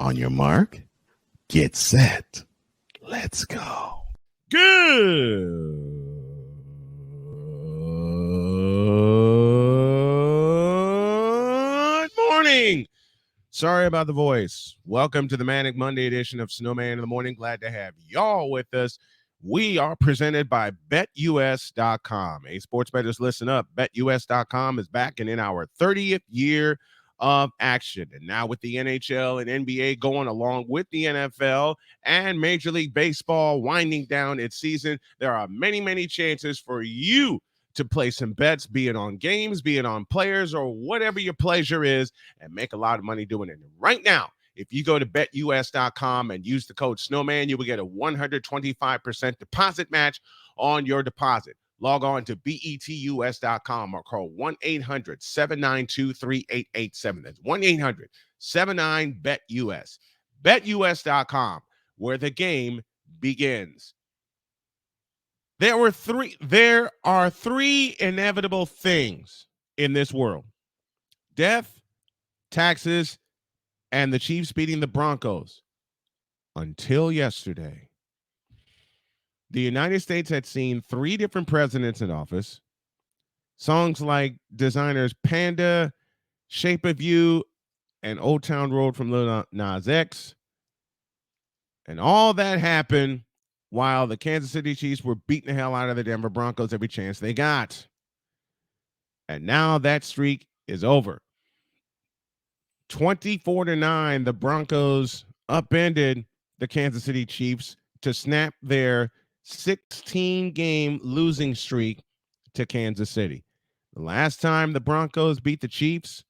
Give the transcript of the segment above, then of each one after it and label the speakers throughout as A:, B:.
A: On your mark, get set. Let's go.
B: Good morning. Sorry about the voice. Welcome to the Manic Monday edition of Snowman in the Morning. Glad to have y'all with us. We are presented by BetUS.com. Hey, sports bettors, listen up. BetUS.com is back and in our 30th year of action. And now with the NHL and NBA going along with the NFL and Major League Baseball winding down its season, there are many, many chances for you to play some bets, be it on games, be it on players, or whatever your pleasure is, and make a lot of money doing it. Right now, if you go to betus.com and use the code Snowman, you will get a 125% deposit match on your deposit. Log on to betus.com or call 1-800-792-3887. That's 1-800-79-BET-US. BetUS.com, where the game begins. There are three inevitable things in this world: death, taxes, and the Chiefs beating the Broncos. Until yesterday, the United States had seen three different presidents in office. Songs like designers Panda, Shape of You, and Old Town Road from Lil Nas X. And all that happened while the Kansas City Chiefs were beating the hell out of the Denver Broncos every chance they got. And now that streak is over. 24-9, the Broncos upended the Kansas City Chiefs to snap their 16-game losing streak to Kansas City. The last time the Broncos beat the Chiefs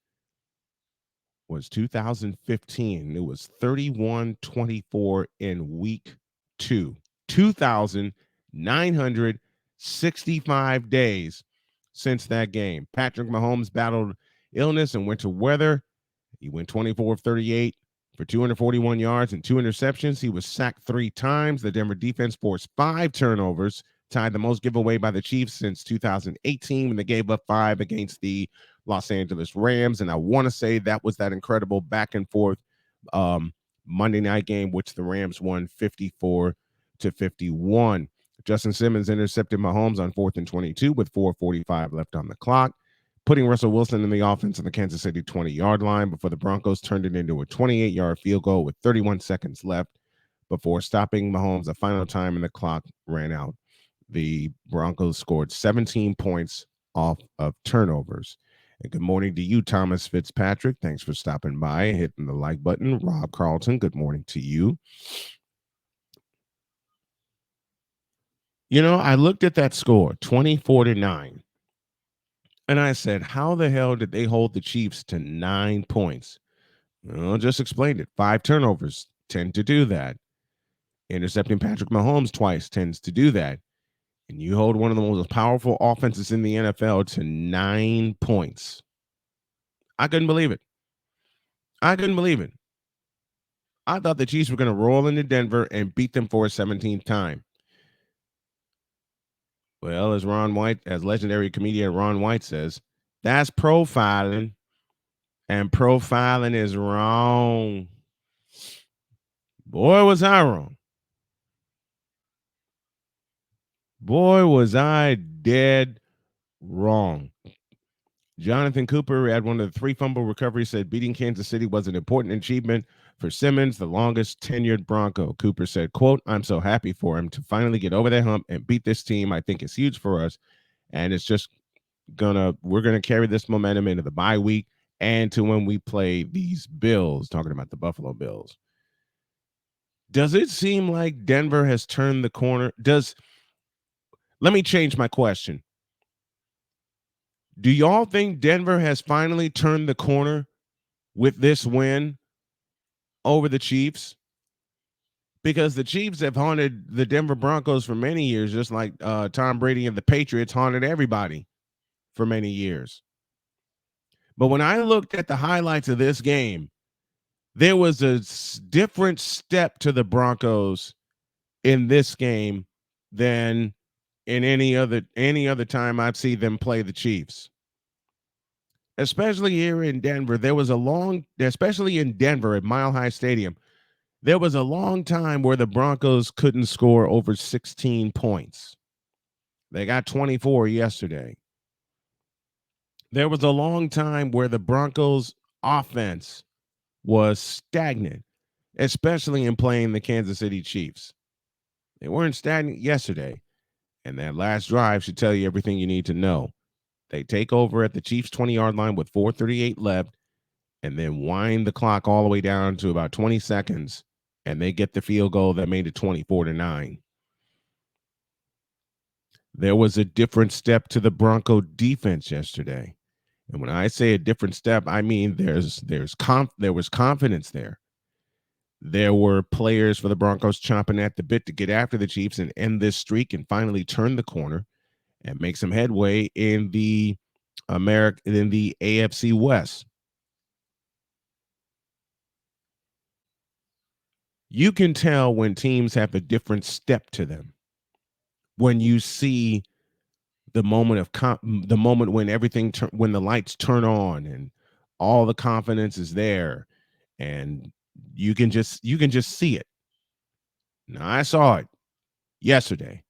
B: was 2015. It was 31-24 in week 2. 2,965 days since that game. Patrick Mahomes battled illness and winter weather. He went 24 of 38 for 241 yards and 2 interceptions. He was sacked 3 times. The Denver defense forced 5 turnovers, tied the most giveaway by the Chiefs since 2018 when they gave up 5 against the Los Angeles Rams. And I want to say that was that incredible back and forth Monday night game, which the Rams won 54-51. Justin Simmons intercepted Mahomes on 4th and 22 with 4:45 left on the clock, putting Russell Wilson in the offense on the Kansas City 20-yard line before the Broncos turned it into a 28-yard field goal with 31 seconds left before stopping Mahomes a final time and the clock ran out. The Broncos scored 17 points off of turnovers. And good morning to you, Thomas Fitzpatrick. Thanks for stopping by and hitting the like button. Rob Carlton, good morning to you. You know, I looked at that score, 24-9. And I said, how the hell did they hold the Chiefs to 9 points? Well, just explained it. 5 turnovers tend to do that. Intercepting Patrick Mahomes twice tends to do that. And you hold one of the most powerful offenses in the NFL to 9 points. I couldn't believe it. I thought the Chiefs were going to roll into Denver and beat them for a 17th time. Well, as legendary comedian Ron White says, that's profiling. And profiling is wrong. Boy, was I wrong. Boy, was I dead wrong. Jonathan Cooper had one of the 3 fumble recoveries, said beating Kansas City was an important achievement for Simmons, the longest tenured Bronco. Cooper said, quote, I'm so happy for him to finally get over that hump and beat this team. I think it's huge for us. And it's just we're going to carry this momentum into the bye week and to when we play these Bills, talking about the Buffalo Bills. Does it seem like Denver has turned the corner? Let me change my question. Do y'all think Denver has finally turned the corner with this win over the Chiefs? Because the Chiefs have haunted the Denver Broncos for many years, just like Tom Brady and the Patriots haunted everybody for many years. But when I looked at the highlights of this game, there was a different step to the Broncos in this game than in any other time I've seen them play the Chiefs. especially here in Denver, especially in Denver at Mile High Stadium, there was a long time where the Broncos couldn't score over 16 points. They got 24 yesterday. There was a long time where the Broncos offense was stagnant, especially in playing the Kansas City Chiefs. They weren't stagnant yesterday, and that last drive should tell you everything you need to know. They take over at the Chiefs' 20-yard line with 4:38 left, and then wind the clock all the way down to about 20 seconds, and they get the field goal that made it 24-9. There was a different step to the Bronco defense yesterday. And when I say a different step, I mean there was confidence there. There were players for the Broncos chomping at the bit to get after the Chiefs and end this streak and finally turn the corner and make some headway in the AFC West. You can tell when teams have a different step to them. When you see the moment when the lights turn on and all the confidence is there, and you can just see it. Now, I saw it yesterday.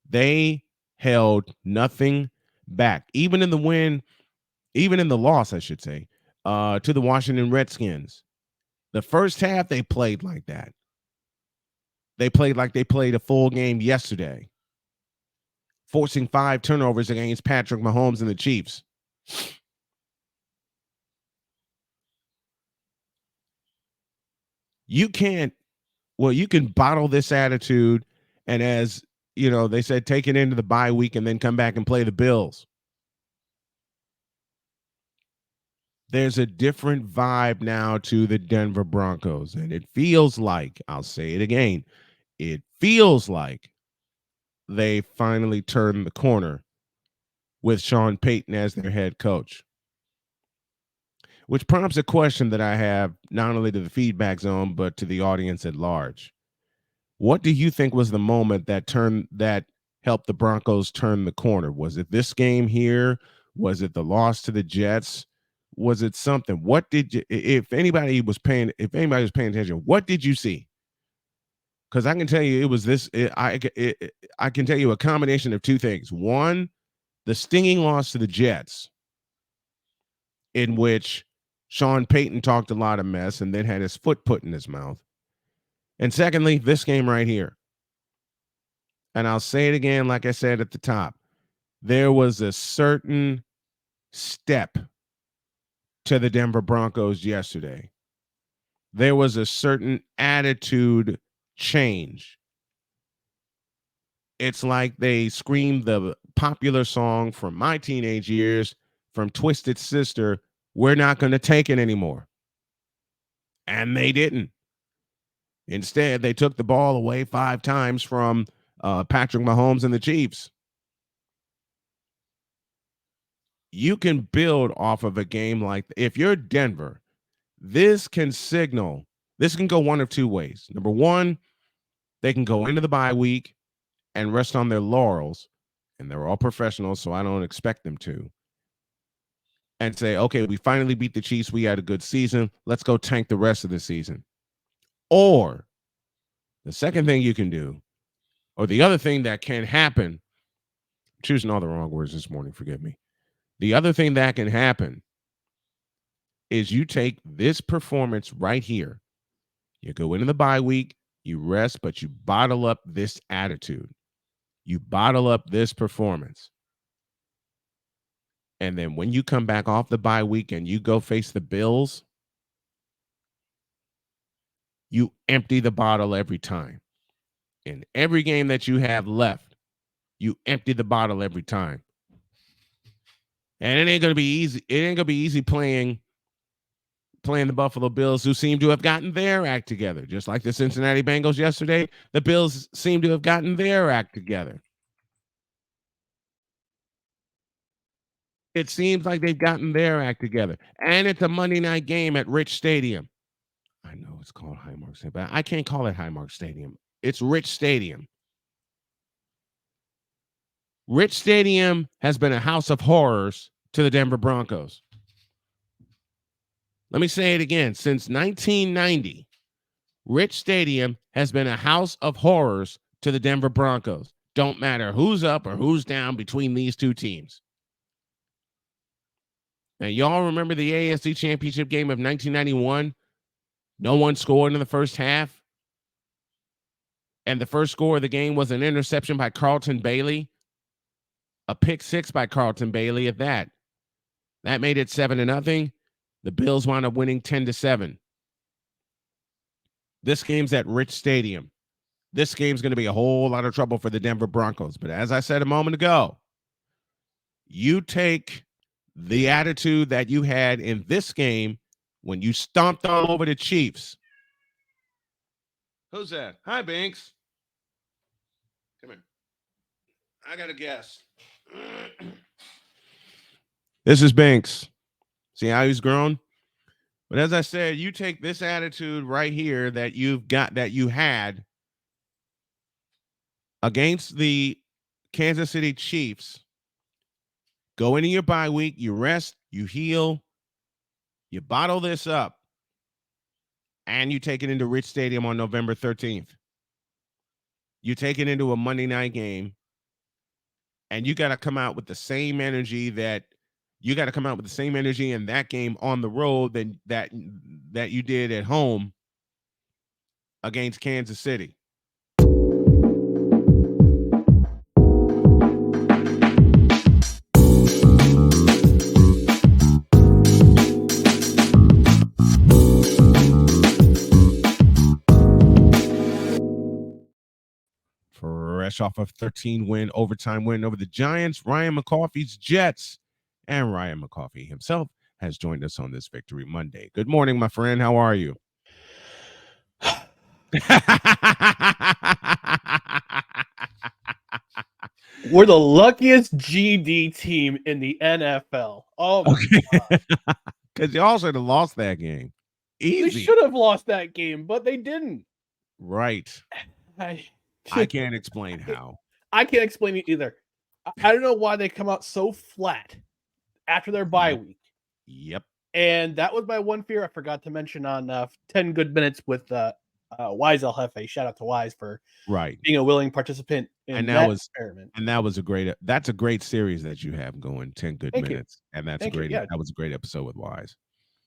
B: They held nothing back, even in the loss, I should say, to the Washington Redskins. The first half, they played like that. They played like they played a full game yesterday, forcing 5 turnovers against Patrick Mahomes and the Chiefs. You can bottle this attitude, and as you know, they said, take it into the bye week and then come back and play the Bills. There's a different vibe now to the Denver Broncos, and it feels like, I'll say it again, it feels like they finally turned the corner with Sean Payton as their head coach. Which prompts a question that I have not only to the feedback zone, but to the audience at large. What do you think was the moment that helped the Broncos turn the corner? Was it this game here? Was it the loss to the Jets? Was it something? What did you, if anybody was paying attention, what did you see? Because I can tell you it was this. I can tell you a combination of two things. One, the stinging loss to the Jets, in which Sean Payton talked a lot of mess and then had his foot put in his mouth. And secondly, this game right here. And I'll say it again, like I said at the top, there was a certain step to the Denver Broncos yesterday. There was a certain attitude change. It's like they screamed the popular song from my teenage years from Twisted Sister, "We're not going to take it anymore." And they didn't. Instead, they took the ball away 5 times from Patrick Mahomes and the Chiefs. You can build off of a game like if you're Denver, this can go one of two ways. Number one, they can go into the bye week and rest on their laurels, and they're all professionals, so I don't expect them to, and say, okay, we finally beat the Chiefs. We had a good season. Let's go tank the rest of the season. Or the second thing you can do, or the other thing that can happen, I'm choosing all the wrong words this morning, forgive me. The other thing that can happen is you take this performance right here. You go into the bye week, you rest, but you bottle up this attitude. You bottle up this performance. And then when you come back off the bye week and you go face the Bills, you empty the bottle every time. In every game that you have left, you empty the bottle every time. And it ain't gonna be easy. It ain't gonna be easy playing the Buffalo Bills, who seem to have gotten their act together. Just like the Cincinnati Bengals yesterday, the Bills seem to have gotten their act together. It seems like they've gotten their act together. And it's a Monday night game at Rich Stadium. I know it's called Highmark Stadium, but I can't call it Highmark Stadium. It's Rich Stadium. Rich Stadium has been a house of horrors to the Denver Broncos. Let me say it again. Since 1990, Rich Stadium has been a house of horrors to the Denver Broncos. Don't matter who's up or who's down between these two teams. Now, y'all remember the AFC Championship game of 1991? No one scored in the first half. And the first score of the game was an interception by Carlton Bailey. A pick six by Carlton Bailey at that. That made it 7-0. The Bills wound up winning 10-7. This game's at Rich Stadium. This game's going to be a whole lot of trouble for the Denver Broncos. But as I said a moment ago, you take the attitude that you had in this game when you stomped all over the Chiefs. Who's that? Hi, Binks. Come here. I got a guess. This is Binks. See how he's grown? But as I said, you take this attitude right here that you've got, that you had against the Kansas City Chiefs. Go into your bye week, you rest, you heal, you bottle this up, and you take it into Rich Stadium on November 13th. You take it into a Monday night game, and you got to come out with the same energy that you got to come out with the same energy in that game on the road that you did at home against Kansas City. Fresh off of 13-win overtime win over the Giants, Ryan McCoffey's Jets. And Ryan McCoffey himself has joined us on this Victory Monday. Good morning, my friend. How are you?
C: We're the luckiest GD team in the NFL. Oh, my God.
B: Because y'all should have lost that game. Easy.
C: They should have lost that game, but they didn't.
B: Right. I can't explain how.
C: I can't explain it either. I don't know why they come out so flat after their bye week.
B: Yep.
C: And that was my one fear I forgot to mention on 10 Good Minutes with Wise El Jefe. Shout out to Wise for being a willing participant in that experiment.
B: And that's a great series that you have going, 10 Good Minutes. And that's that was a great episode with Wise.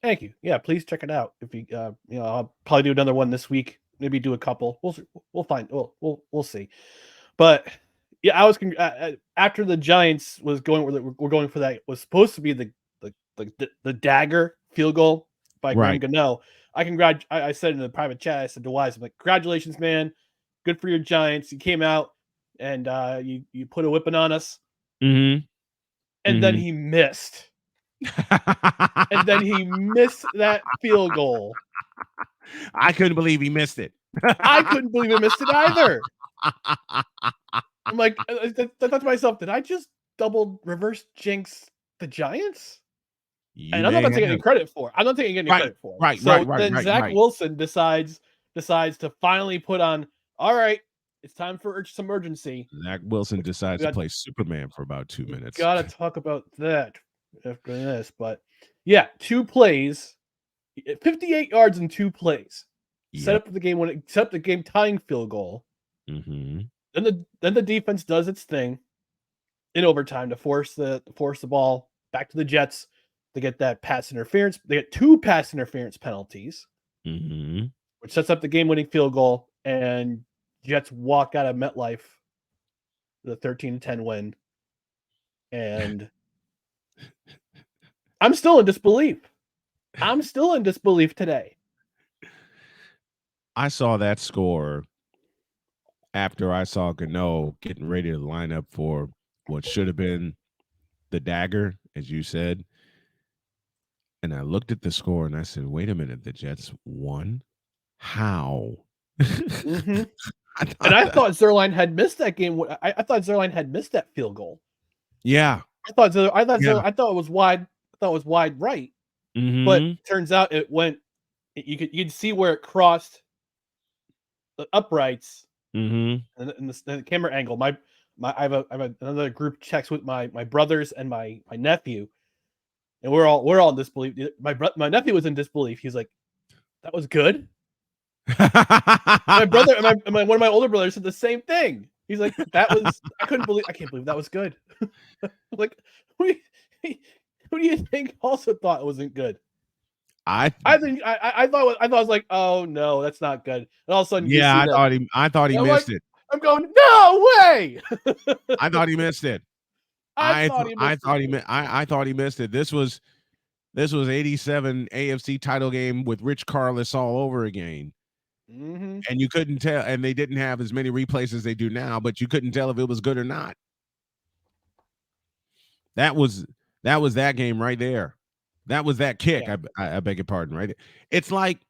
C: Thank you. Yeah, please check it out. If you I'll probably do another one this week. Maybe do a couple. We'll find. We'll see. But yeah, I was after the Giants was going we're going for that was supposed to be the dagger field goal by Graham Gano. I said in the private chat, I said to Wise, I'm like, congratulations, man. Good for your Giants. You came out and you put a whipping on us.
B: Mm-hmm.
C: And then he missed. And then he missed that field goal.
B: I couldn't believe he missed it.
C: I couldn't believe he missed it either. I'm like, I thought to myself, did I just double reverse jinx the Giants? And I'm not taking any credit for it. I'm not taking any credit for it. Then Zach Wilson decides to finally put on, all right, it's time for some urgency.
B: Zach Wilson decides to play Superman for about 2 minutes.
C: Got to talk about that after this. But yeah, 2 plays, 58 yards in 2 plays. Yep. Set up the game tying field goal.
B: Mm-hmm.
C: Then the defense does its thing in overtime to force the ball back to the Jets. They get that pass interference. They get 2 pass interference penalties, which sets up the game-winning field goal, and Jets walk out of MetLife with a 13-10 win. And I'm still in disbelief. Today.
B: I saw that score after I saw Gano getting ready to line up for what should have been the dagger, as you said. And I looked at the score and I said, wait a minute, the Jets won? How?
C: Mm-hmm. I thought Zerline had missed that game. I thought Zerline had missed that field goal.
B: Yeah.
C: I thought it was wide. I thought it was wide right.
B: Mm-hmm.
C: But turns out it went. You could see where it crossed the uprights.
B: Mm-hmm.
C: And the camera angle. I have another group text with my brothers and my nephew. and we're all in disbelief. My nephew was in disbelief. He's like, "That was good." My brother and one of my older brothers said the same thing. He's like, "That was I can't believe that was good." Like, who do you think also thought it wasn't good? I think I thought I was like, "Oh no, that's not good." And all of a sudden,
B: yeah, I thought he missed it.
C: I'm going, "No way!"
B: I thought he missed it. I thought he missed it. This was 87 AFC title game with Rich Carlos all over again.
C: Mm-hmm.
B: And you couldn't tell, and they didn't have as many replays as they do now, but you couldn't tell if it was good or not. That was that game right there. That was that kick. Yeah. I beg your pardon, right? It's like,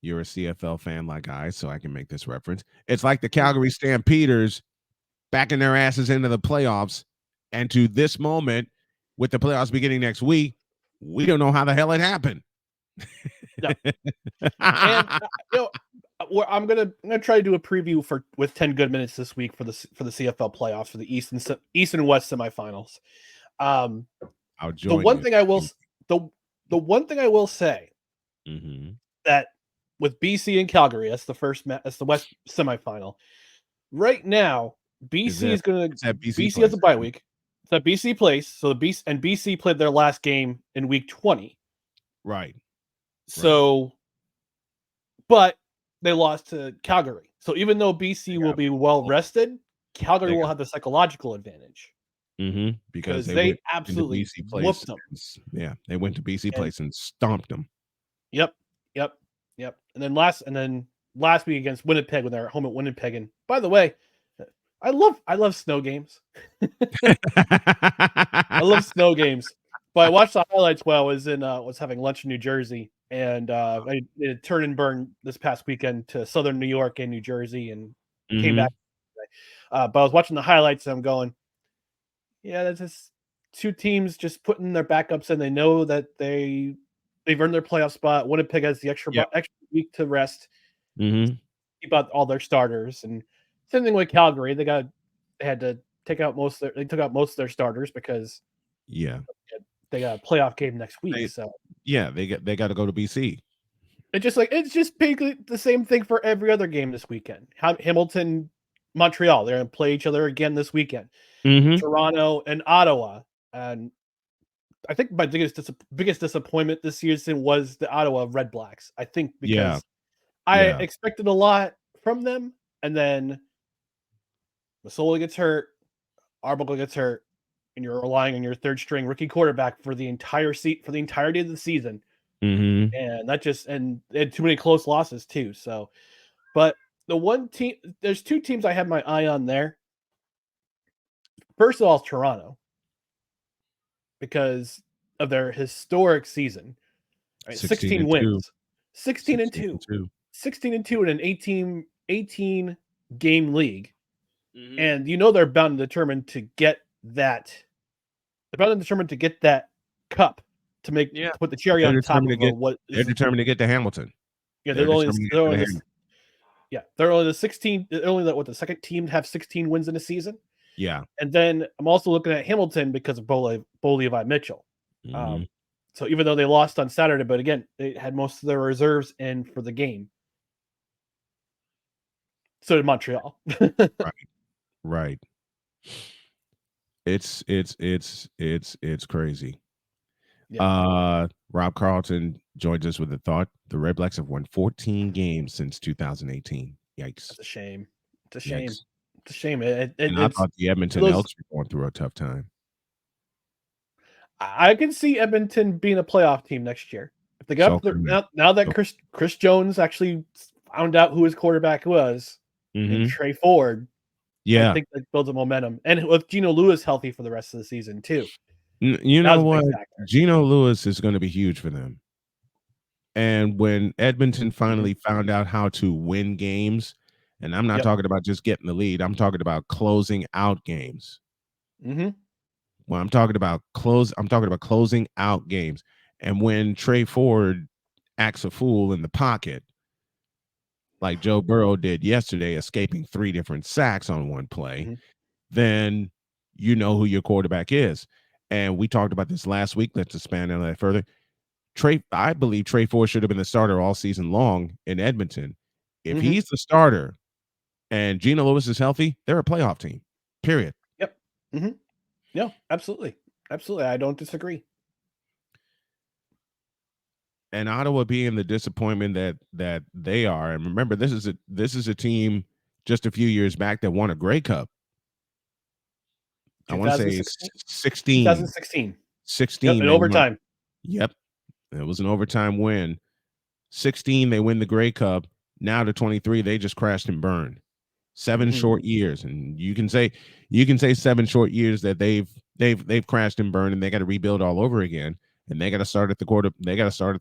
B: you're a CFL fan like I, so I can make this reference. It's like the Calgary Stampeders backing their asses into the playoffs, and to this moment, with the playoffs beginning next week, we don't know how the hell it happened.
C: No. And I'm gonna try to do a preview with 10 good minutes this week for the CFL playoffs for the East and West semifinals. The one thing I will say that with BC and Calgary, that's the West semifinal. Right now, BC is going to BC has a bye week. It's at BC place, so BC played their last game in week 20.
B: Right.
C: So, but they lost to Calgary. So even though BC will be well rested, Calgary will have the psychological advantage.
B: Because
C: they absolutely whooped them.
B: Yeah, they went to BC place and stomped them.
C: Yep. And then last week against Winnipeg when they were home at Winnipeg. And by the way, I love snow games. I love snow games. But I watched the highlights while I was having lunch in New Jersey, and I did a turn and burn this past weekend to Southern New York and New Jersey, and came back. But I was watching the highlights, and I'm going, yeah, that's just two teams just putting their backups in. They know that they've earned their playoff spot. Winnipeg has the extra week to rest, keep out all their starters, and same thing with Calgary. They had to take out most of their starters because they got a playoff game next week.
B: They got to go to BC.
C: It's just basically the same thing for every other game this weekend. Hamilton, Montreal, they're going to play each other again this weekend. Toronto and Ottawa, and I think my biggest disappointment this season was the Ottawa Red Blacks. I think because I expected a lot from them, and then Masoli gets hurt, Arbuckle gets hurt, and you're relying on your third string rookie quarterback for the entirety of the season. And and they had too many close losses too. So, but there's two teams I have my eye on there. First of all, is Toronto, because of their historic season. Right? 16 wins. 16-2. 16-2 in an 18 game league. And they're bound and determined to get that. They're bound and determined to get that cup to put the cherry on top of what
B: they're determined to get to Hamilton.
C: Yeah, they're only the 16. They're only the second team to have 16 wins in a season.
B: Yeah,
C: and then I'm also looking at Hamilton because of Bo Levi Mitchell. So even though they lost on Saturday, but again, they had most of their reserves in for the game. So did Montreal.
B: Right. It's crazy. Yeah. Rob Carlton joins us with a thought. The Red Blacks have won 14 games since 2018. Yikes.
C: That's a shame. It's a shame.
B: Yikes.
C: It's a shame.
B: I thought the Edmonton Elks were going through a tough time.
C: I can see Edmonton being a playoff team next year. If they got now that Chris Jones actually found out who his quarterback was, and Trey Ford, I think that builds a momentum. And with Geno Lewis healthy for the rest of the season too.
B: You know what? Geno Lewis is going to be huge for them. And when Edmonton finally found out how to win games, and I'm not talking about just getting the lead, I'm talking about closing out games. Well, I'm talking about closing out games. And when Trey Ford acts a fool in the pocket, like Joe Burrow did yesterday, escaping 3 different sacks on one play, then you know who your quarterback is. and we talked about this last week. Let's expand on that further. I believe Trey Ford should have been the starter all season long in Edmonton. If he's the starter and Geno Lewis is healthy, they're a playoff team. Period.
C: Yep. No, absolutely. Absolutely. I don't disagree.
B: And Ottawa being the disappointment that they are, and remember, this is a team just a few years back that won a Grey Cup. I want to say 16.
C: 2016.
B: 16.
C: Yep, in overtime.
B: Yep. It was an overtime win. 16, they win the Grey Cup. Now to 23, they just crashed and burned. 7 short years. And you can say 7 short years that they've crashed and burned, and they got to rebuild all over again. And they got to start at the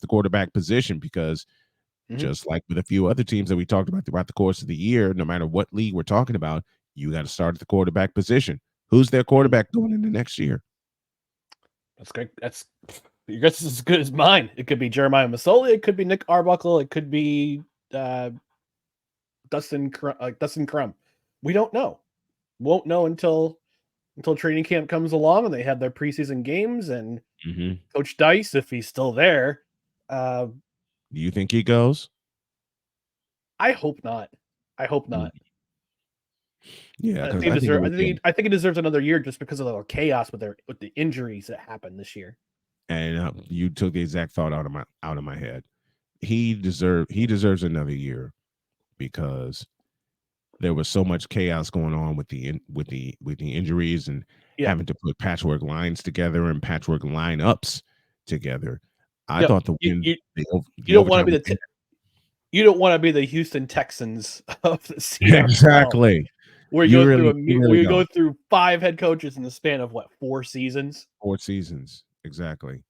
B: quarterback position, because just like with a few other teams that we talked about throughout the course of the year, no matter what league we're talking about, you got to start at the quarterback position. Who's their quarterback going into next year?
C: That's great. That's your guess is as good as mine. It could be Jeremiah Masoli. It could be Nick Arbuckle. It could be Dustin Crum. We don't know. Won't know until training camp comes along and they have their preseason games, and Coach Dice, if he's still there.
B: Do you think he goes?
C: I hope not.
B: Yeah,
C: I think he deserves another year just because of the chaos with the injuries that happened this year.
B: And you took the exact thought out of my head. He deserves another year, because there was so much chaos going on with the injuries, and having to put patchwork lines together and patchwork lineups together. I thought the win. You don't want
C: to be the Houston Texans of the season.
B: Exactly.
C: Where you go through 5 head coaches in the span of 4 seasons?
B: 4 seasons, exactly.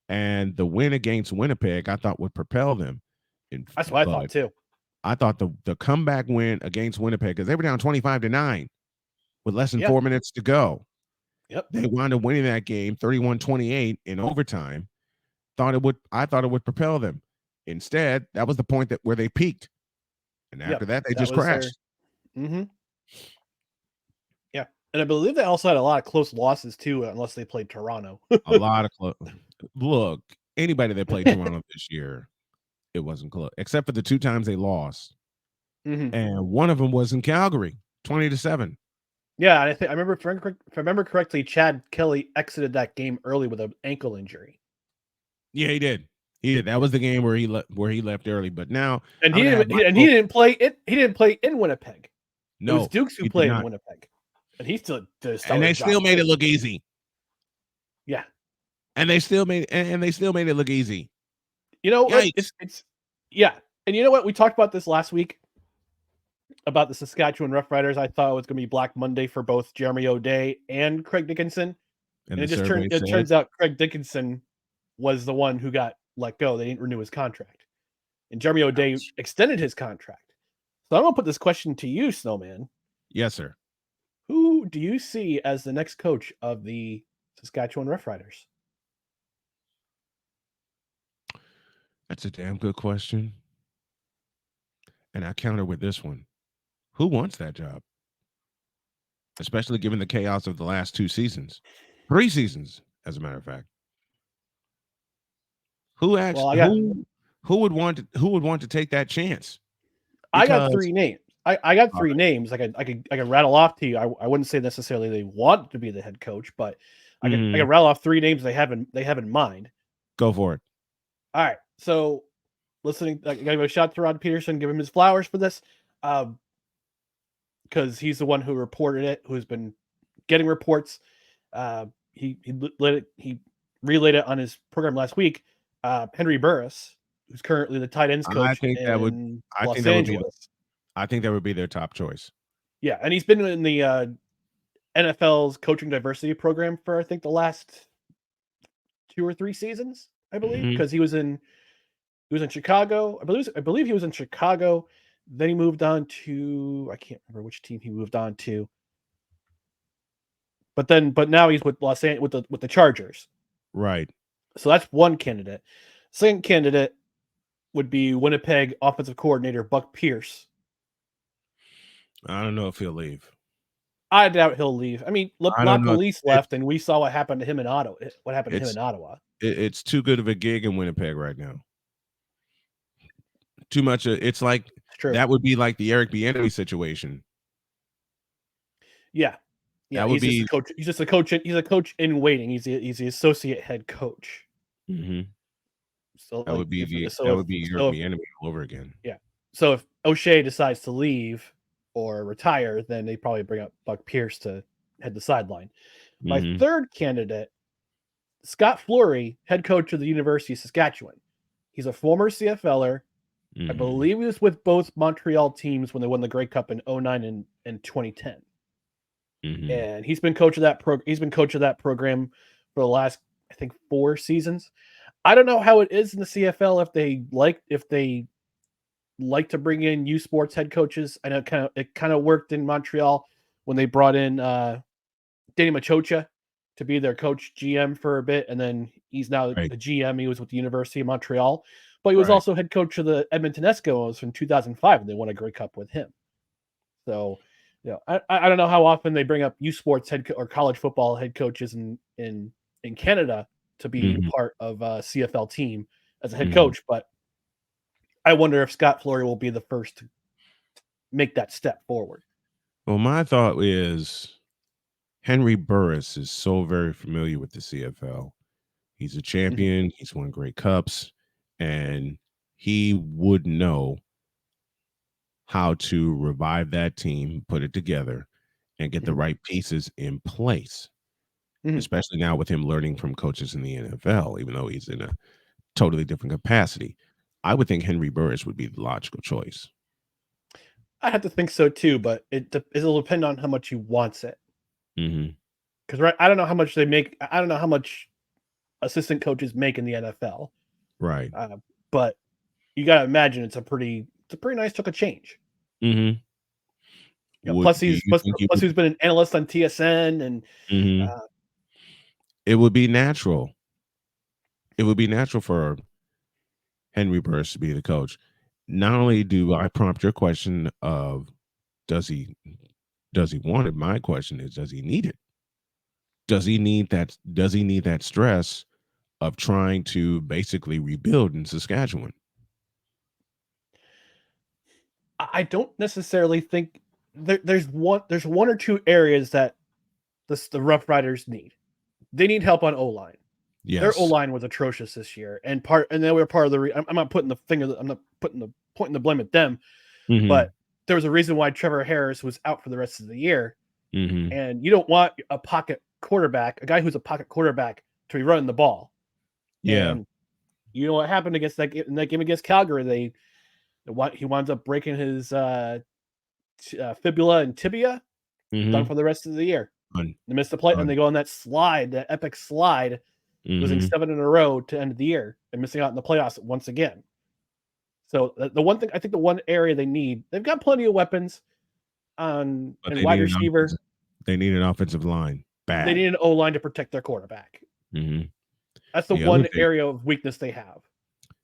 B: And the win against Winnipeg, I thought, would propel them.
C: That's what I thought too.
B: I thought the comeback win against Winnipeg, because they were down 25-9 with less than 4 minutes to go.
C: Yep.
B: They wound up winning that game 31-28 in overtime. I thought it would propel them. Instead, that was the point where they peaked. And after that, they just crashed.
C: Yeah. And I believe they also had a lot of close losses too, unless they played Toronto.
B: A lot of close. Look, anybody that played Toronto this year, it wasn't close, except for the 2 times they lost. And one of them was in Calgary, 20-7.
C: Yeah, and I remember, if I remember correctly, Chad Kelly exited that game early with an ankle injury.
B: Yeah, he did. That was the game where he left early. But now,
C: and he didn't play in Winnipeg.
B: No,
C: it was Dukes who played in Winnipeg, and he still did.
B: And they still made it look easy.
C: Yeah,
B: and they still made it look easy.
C: You know, it's and you know what? We talked about this last week about the Saskatchewan Roughriders. I thought it was going to be Black Monday for both Jeremy O'Day and Craig Dickinson, and it turns out Craig Dickinson was the one who got let go. They didn't renew his contract, and Jeremy O'Day extended his contract. So I'm going to put this question to you, Snowman.
B: Yes, sir.
C: Who do you see as the next coach of the Saskatchewan Roughriders?
B: That's a damn good question. And I counter with this one. Who wants that job? Especially given the chaos of the last 2 seasons. 3 seasons, as a matter of fact. Who actually who would want to take that chance?
C: I got 3 names. I got 3 names. I can rattle off to you. I wouldn't say necessarily they want to be the head coach, but I can rattle off 3 names they have in mind.
B: Go for it.
C: All right. So listening, I gotta give a shout to Rod Peterson, give him his flowers for this. Because he's the one who reported it, who's been getting reports. He relayed it on his program last week. Henry Burris, who's currently the tight ends coach in Los Angeles.
B: I think that would be their top choice.
C: Yeah, and he's been in the NFL's coaching diversity program for I think the last 2 or 3 seasons, I believe, because he was in Chicago. I believe he was in Chicago. Then he moved on to, I can't remember which team he moved on to. But now he's with Los Angeles with the Chargers.
B: Right.
C: So that's one candidate. Second candidate would be Winnipeg offensive coordinator Buck Pierce.
B: I don't know if he'll leave.
C: I doubt he'll leave. I mean,
B: I don't know.
C: LaPolice left, and we saw what happened to him in Ottawa. What happened to him in Ottawa?
B: It's too good of a gig in Winnipeg right now. Too much. It's like
C: It's true.
B: that would be like the Eric Bieniemy situation.
C: Yeah,
B: That would
C: he's just
B: be
C: a coach. He's just a coach. He's a coach in waiting. He's the associate head coach.
B: Mhm.
C: So
B: that would be Eric Bieniemy all over again.
C: Yeah. So if O'Shea decides to leave or retire, then they probably bring up Buck Pierce to head the sideline. My third candidate, Scott Flory, head coach of the University of Saskatchewan. He's a former CFLer. I believe he was with both Montreal teams when they won the Grey Cup in 2009 and 2010. And he's been coach of that program for the last, I think, 4 seasons. I don't know how it is in the CFL if they like to bring in U Sports head coaches. I know it kind of worked in Montreal when they brought in Danny Machocha to be their coach GM for a bit, and then he's now the GM. He was with the University of Montreal, but he was also head coach of the Edmonton Eskimos from 2005, and they won a Grey Cup with him. So, I don't know how often they bring up U Sports or college football head coaches in Canada to be part of a CFL team as a head coach, but I wonder if Scott Flory will be the first to make that step forward.
B: Well, my thought is Henry Burris is so very familiar with the CFL. He's a champion. He's won Grey Cups, and he would know how to revive that team, put it together, and get the right pieces in place. Especially now with him learning from coaches in the NFL, even though he's in a totally different capacity. I would think Henry Burris would be the logical choice.
C: I have to think so too, but it'll depend on how much he wants it. Because I don't know how much they make. I don't know how much assistant coaches make in the NFL.
B: Right.
C: But you got to imagine it's a pretty nice chunk of change. Plus he's been an analyst on TSN, and
B: it would be natural. It would be natural for Henry Burris to be the coach. Not only do I prompt your question of does he want it? My question is, does he need it? Does he need that stress of trying to basically rebuild in Saskatchewan?
C: I don't necessarily think there's one or two areas that the Rough Riders need. They need help on O-line. Yes. Their O-line was atrocious this year, and they were part of the. I'm not putting pointing the blame at them, but there was a reason why Trevor Harris was out for the rest of the year. And you don't want a pocket quarterback, a guy who's a pocket quarterback, to be running the ball.
B: Yeah.
C: And you know what happened against in that game against Calgary? He winds up breaking his fibula and tibia. Done for the rest of the year. They missed the play, and they go on that slide, that epic slide, losing 7 in a row to end of the year and missing out in the playoffs once again. So the one thing, I think the one area they've got plenty of weapons and wide receiver.
B: They need an offensive line. Bad.
C: They need an O-line to protect their quarterback. That's the one area of weakness they have.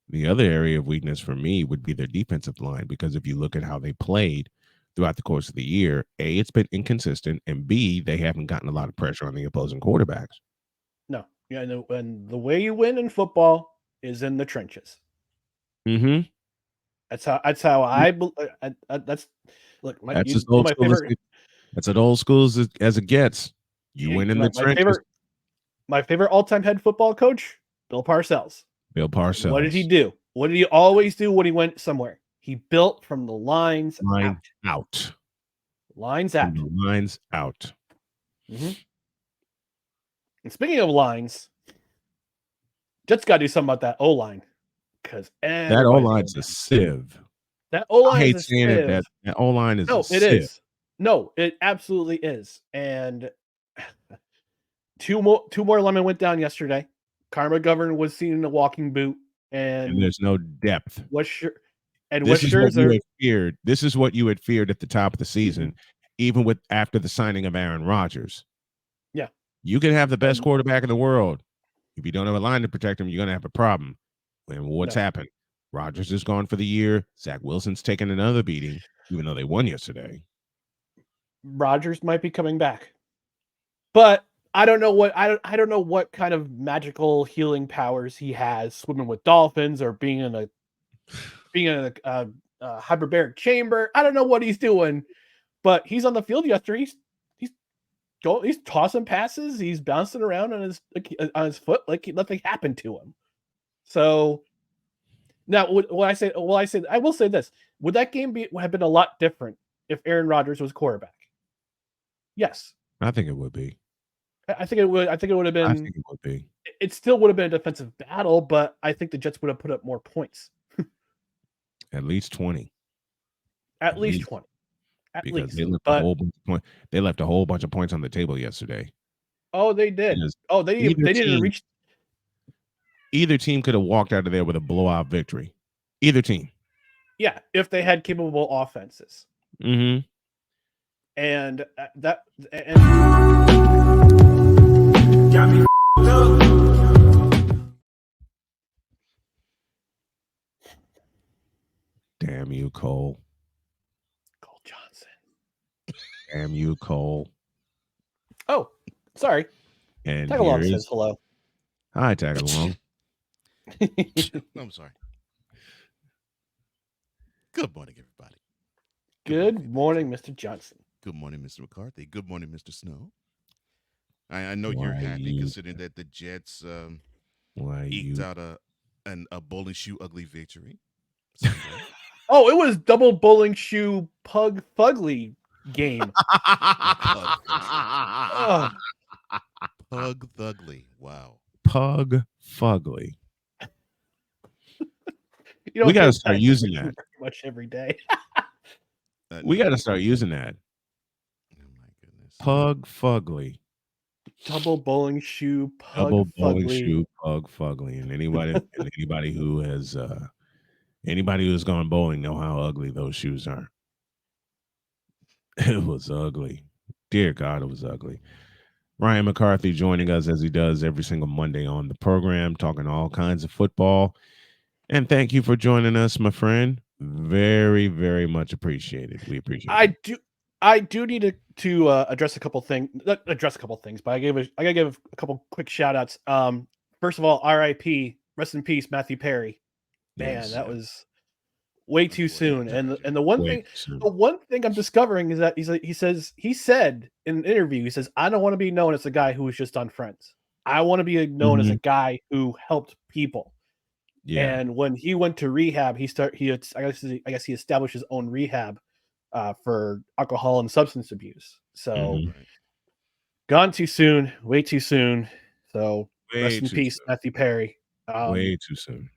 B: The other area of weakness for me would be their defensive line, because if you look at how they played throughout the course of the year, A, it's been inconsistent, and B, they haven't gotten a lot of pressure on the opposing quarterbacks.
C: No. Yeah, and the way you win in football is in the trenches. That's how I that's look.
B: That's as old school. That's as old school as it gets. You win in the trenches.
C: My favorite all-time head football coach, Bill Parcells.
B: Bill Parcells.
C: What did he do? What did he always do when he went somewhere? He built from the lines out. Lines out.
B: From the lines out.
C: And speaking of lines, Jets got to do something about that O-line, because
B: that O-line's a sieve.
C: That O-line,
B: I hate saying it. That O-line is a sieve.
C: It is. No, it absolutely is. And two more linemen went down yesterday. Karma McGovern was seen in a walking boot, and
B: there's no depth.
C: This is what you
B: had feared. This is what you had feared at the top of the season, even after the signing of Aaron Rodgers.
C: Yeah,
B: you can have the best quarterback in the world. If you don't have a line to protect him, you're going to have a problem. And what's happened? Rodgers is gone for the year. Zach Wilson's taken another beating, even though they won yesterday.
C: Rodgers might be coming back, but I don't know what kind of magical healing powers he has, swimming with dolphins or being in a hyperbaric chamber. I don't know what he's doing, but he's on the field yesterday. He's tossing passes. He's bouncing around on his foot like nothing happened to him. So now, I will say this: would that game have been a lot different if Aaron Rodgers was quarterback? Yes,
B: I think it would be.
C: I think it would. I think it would have been.
B: I think it would be.
C: It still would have been a defensive battle, but I think the Jets would have put up more points.
B: At least 20.
C: At least 20.
B: Because they left a whole bunch of points. They left a whole bunch of points on the table yesterday.
C: Oh, they did. They didn't reach.
B: Either team could have walked out of there with a blowout victory. Either team.
C: Yeah, if they had capable offenses.
B: Mm-hmm.
C: And that.
D: Got me up.
B: Damn you, Cole.
C: Cole Johnson.
B: Damn you, Cole.
C: Oh, sorry.
B: And
C: Tag along says hello.
B: Hi, Tag along.
A: I'm sorry. Good morning, everybody.
C: Good morning, Mr. Johnson.
A: Good morning, Mr. McCarthy. Good morning, Mr. Snow. I know you're happy considering that the Jets eked out a bowling shoe ugly victory.
C: Oh, it was double bowling shoe pug fugly game.
A: Pug thugly. Wow.
B: Pug fugly.
C: You
B: we got to start using that
C: pretty much every day.
B: We got to start using that.
A: Oh my goodness.
B: Pug fugly.
C: Double bowling shoe pug
B: Double bowling
C: fugly.
B: shoe pug fugly. And anybody who has anybody who's gone bowling know how ugly those shoes are. It was ugly. Dear God, it was ugly. Ryan McCarthy joining us as he does every single Monday on the program, talking all kinds of football. And thank you for joining us, my friend. Very, very much appreciated. We appreciate it.
C: I do need to address a couple things. But I gotta give a couple quick shout outs. First of all, R.I.P. Rest in peace, Matthew Perry. Man,
B: Yes.
C: that was way too soon. And the one thing I'm discovering is that he said in an interview, he says, I don't want to be known as a guy who was just on Friends. I want to be known as a guy who helped people.
B: Yeah.
C: And when he went to rehab, I guess he established his own rehab for alcohol and substance abuse. So gone too soon, way too soon. So rest in peace, Matthew Perry.
B: Way too soon.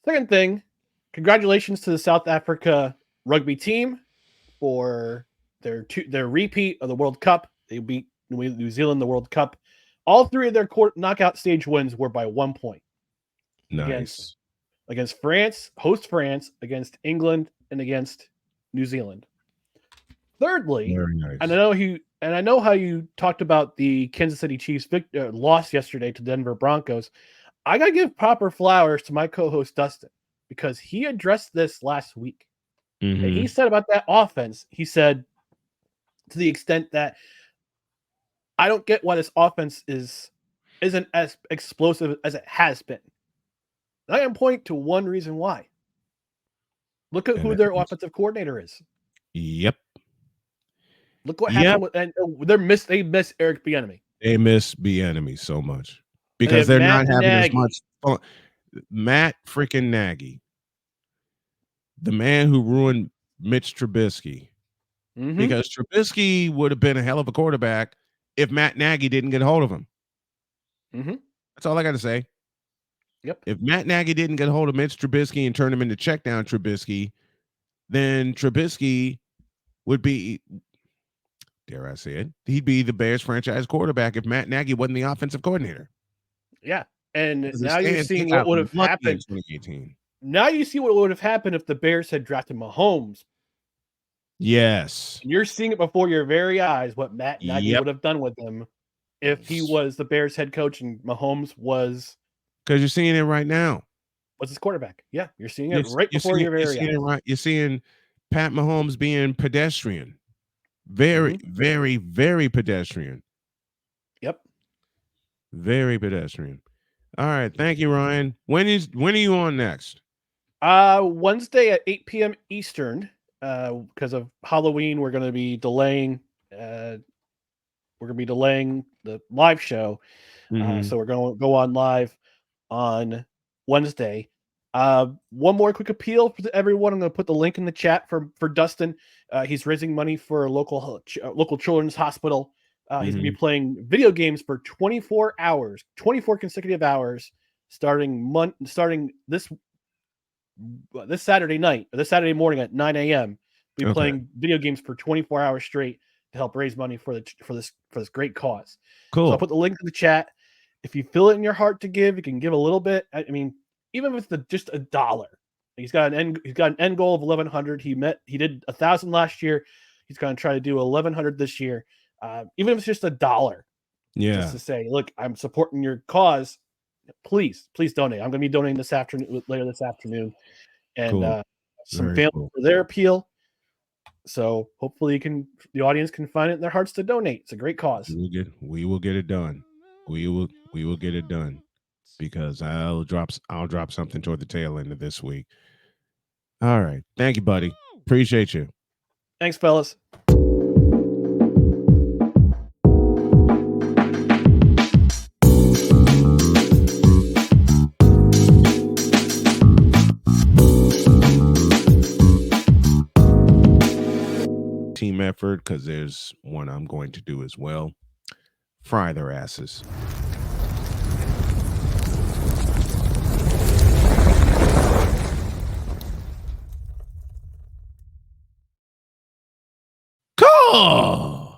C: Second thing, congratulations to the South Africa rugby team for their repeat of the World Cup. They beat New Zealand in the World Cup. All three of their knockout stage wins were by 1 point.
B: Nice.
C: Against France, host France, against England, and against New Zealand. Thirdly,
B: very nice.
C: And I know how you talked about the Kansas City Chiefs loss yesterday to Denver Broncos. I gotta give proper flowers to my co-host Dustin because he addressed this last week. And he said about that offense, he said to the extent that I don't get why this offense isn't as explosive as it has been. And I can point to one reason why. Look at who their offensive coordinator is.
B: Yep.
C: Look what happened they miss Eric Bieniemy.
B: They miss Bieniemy so much because they're not having as much fun. Matt freaking Nagy, the man who ruined Mitch Trubisky, because Trubisky would have been a hell of a quarterback if Matt Nagy didn't get a hold of him. That's all I got to say.
C: Yep.
B: If Matt Nagy didn't get a hold of Mitch Trubisky and turn him into check down Trubisky, then Trubisky would be, dare I say it, he'd be the Bears franchise quarterback if Matt Nagy wasn't the offensive coordinator.
C: Yeah. And now you're seeing what would have happened.
B: 2018.
C: Now you see what would have happened if the Bears had drafted Mahomes.
B: Yes.
C: And you're seeing it before your very eyes what Matt Nagy would have done with him if he was the Bears head coach and Mahomes was.
B: Because you're seeing it right now.
C: Was his quarterback? Yeah, you're seeing it right before your very eyes.
B: You're seeing Pat Mahomes being pedestrian. Very,
C: Mhm.
B: very, very pedestrian.
C: Yep.
B: Very pedestrian. All right. Thank you, Ryan. When are you on next?
C: Wednesday at 8 p.m. Eastern. Because of Halloween, we're going to be delaying. The live show.
B: Mhm.
C: So we're going to go on live on Wednesday. One more quick appeal for everyone. I'm going to put the link in the chat for Dustin. He's raising money for a local children's hospital. He's going to be
B: Mhm.
C: playing video games for 24 hours, 24 consecutive hours, starting this Saturday night, or this Saturday morning at 9 a.m. Be
B: Okay.
C: playing video games for 24 hours straight to help raise money for this great cause. So I'll
B: Cool.
C: put the link in the chat. If you feel it in your heart to give, you can give a little bit. I mean, even if it's just $1, he's got an end goal of 1,100. He did 1,000 last year. He's going to try to do 1,100 this year. Even if it's just $1, just
B: Yeah.
C: to say, look, I'm supporting your cause. Please donate. I'm going to be donating later this afternoon, and
B: Cool.
C: some
B: Very
C: family
B: cool.
C: for their appeal. So hopefully the audience can find it in their hearts to donate. It's a great cause.
B: We will get it done. We will get it done because I'll drop something toward the tail end of this week. All right. Thank you, buddy. Appreciate you.
C: Thanks, fellas.
B: Team effort, because there's one I'm going to do as well. Fry their asses. Cool.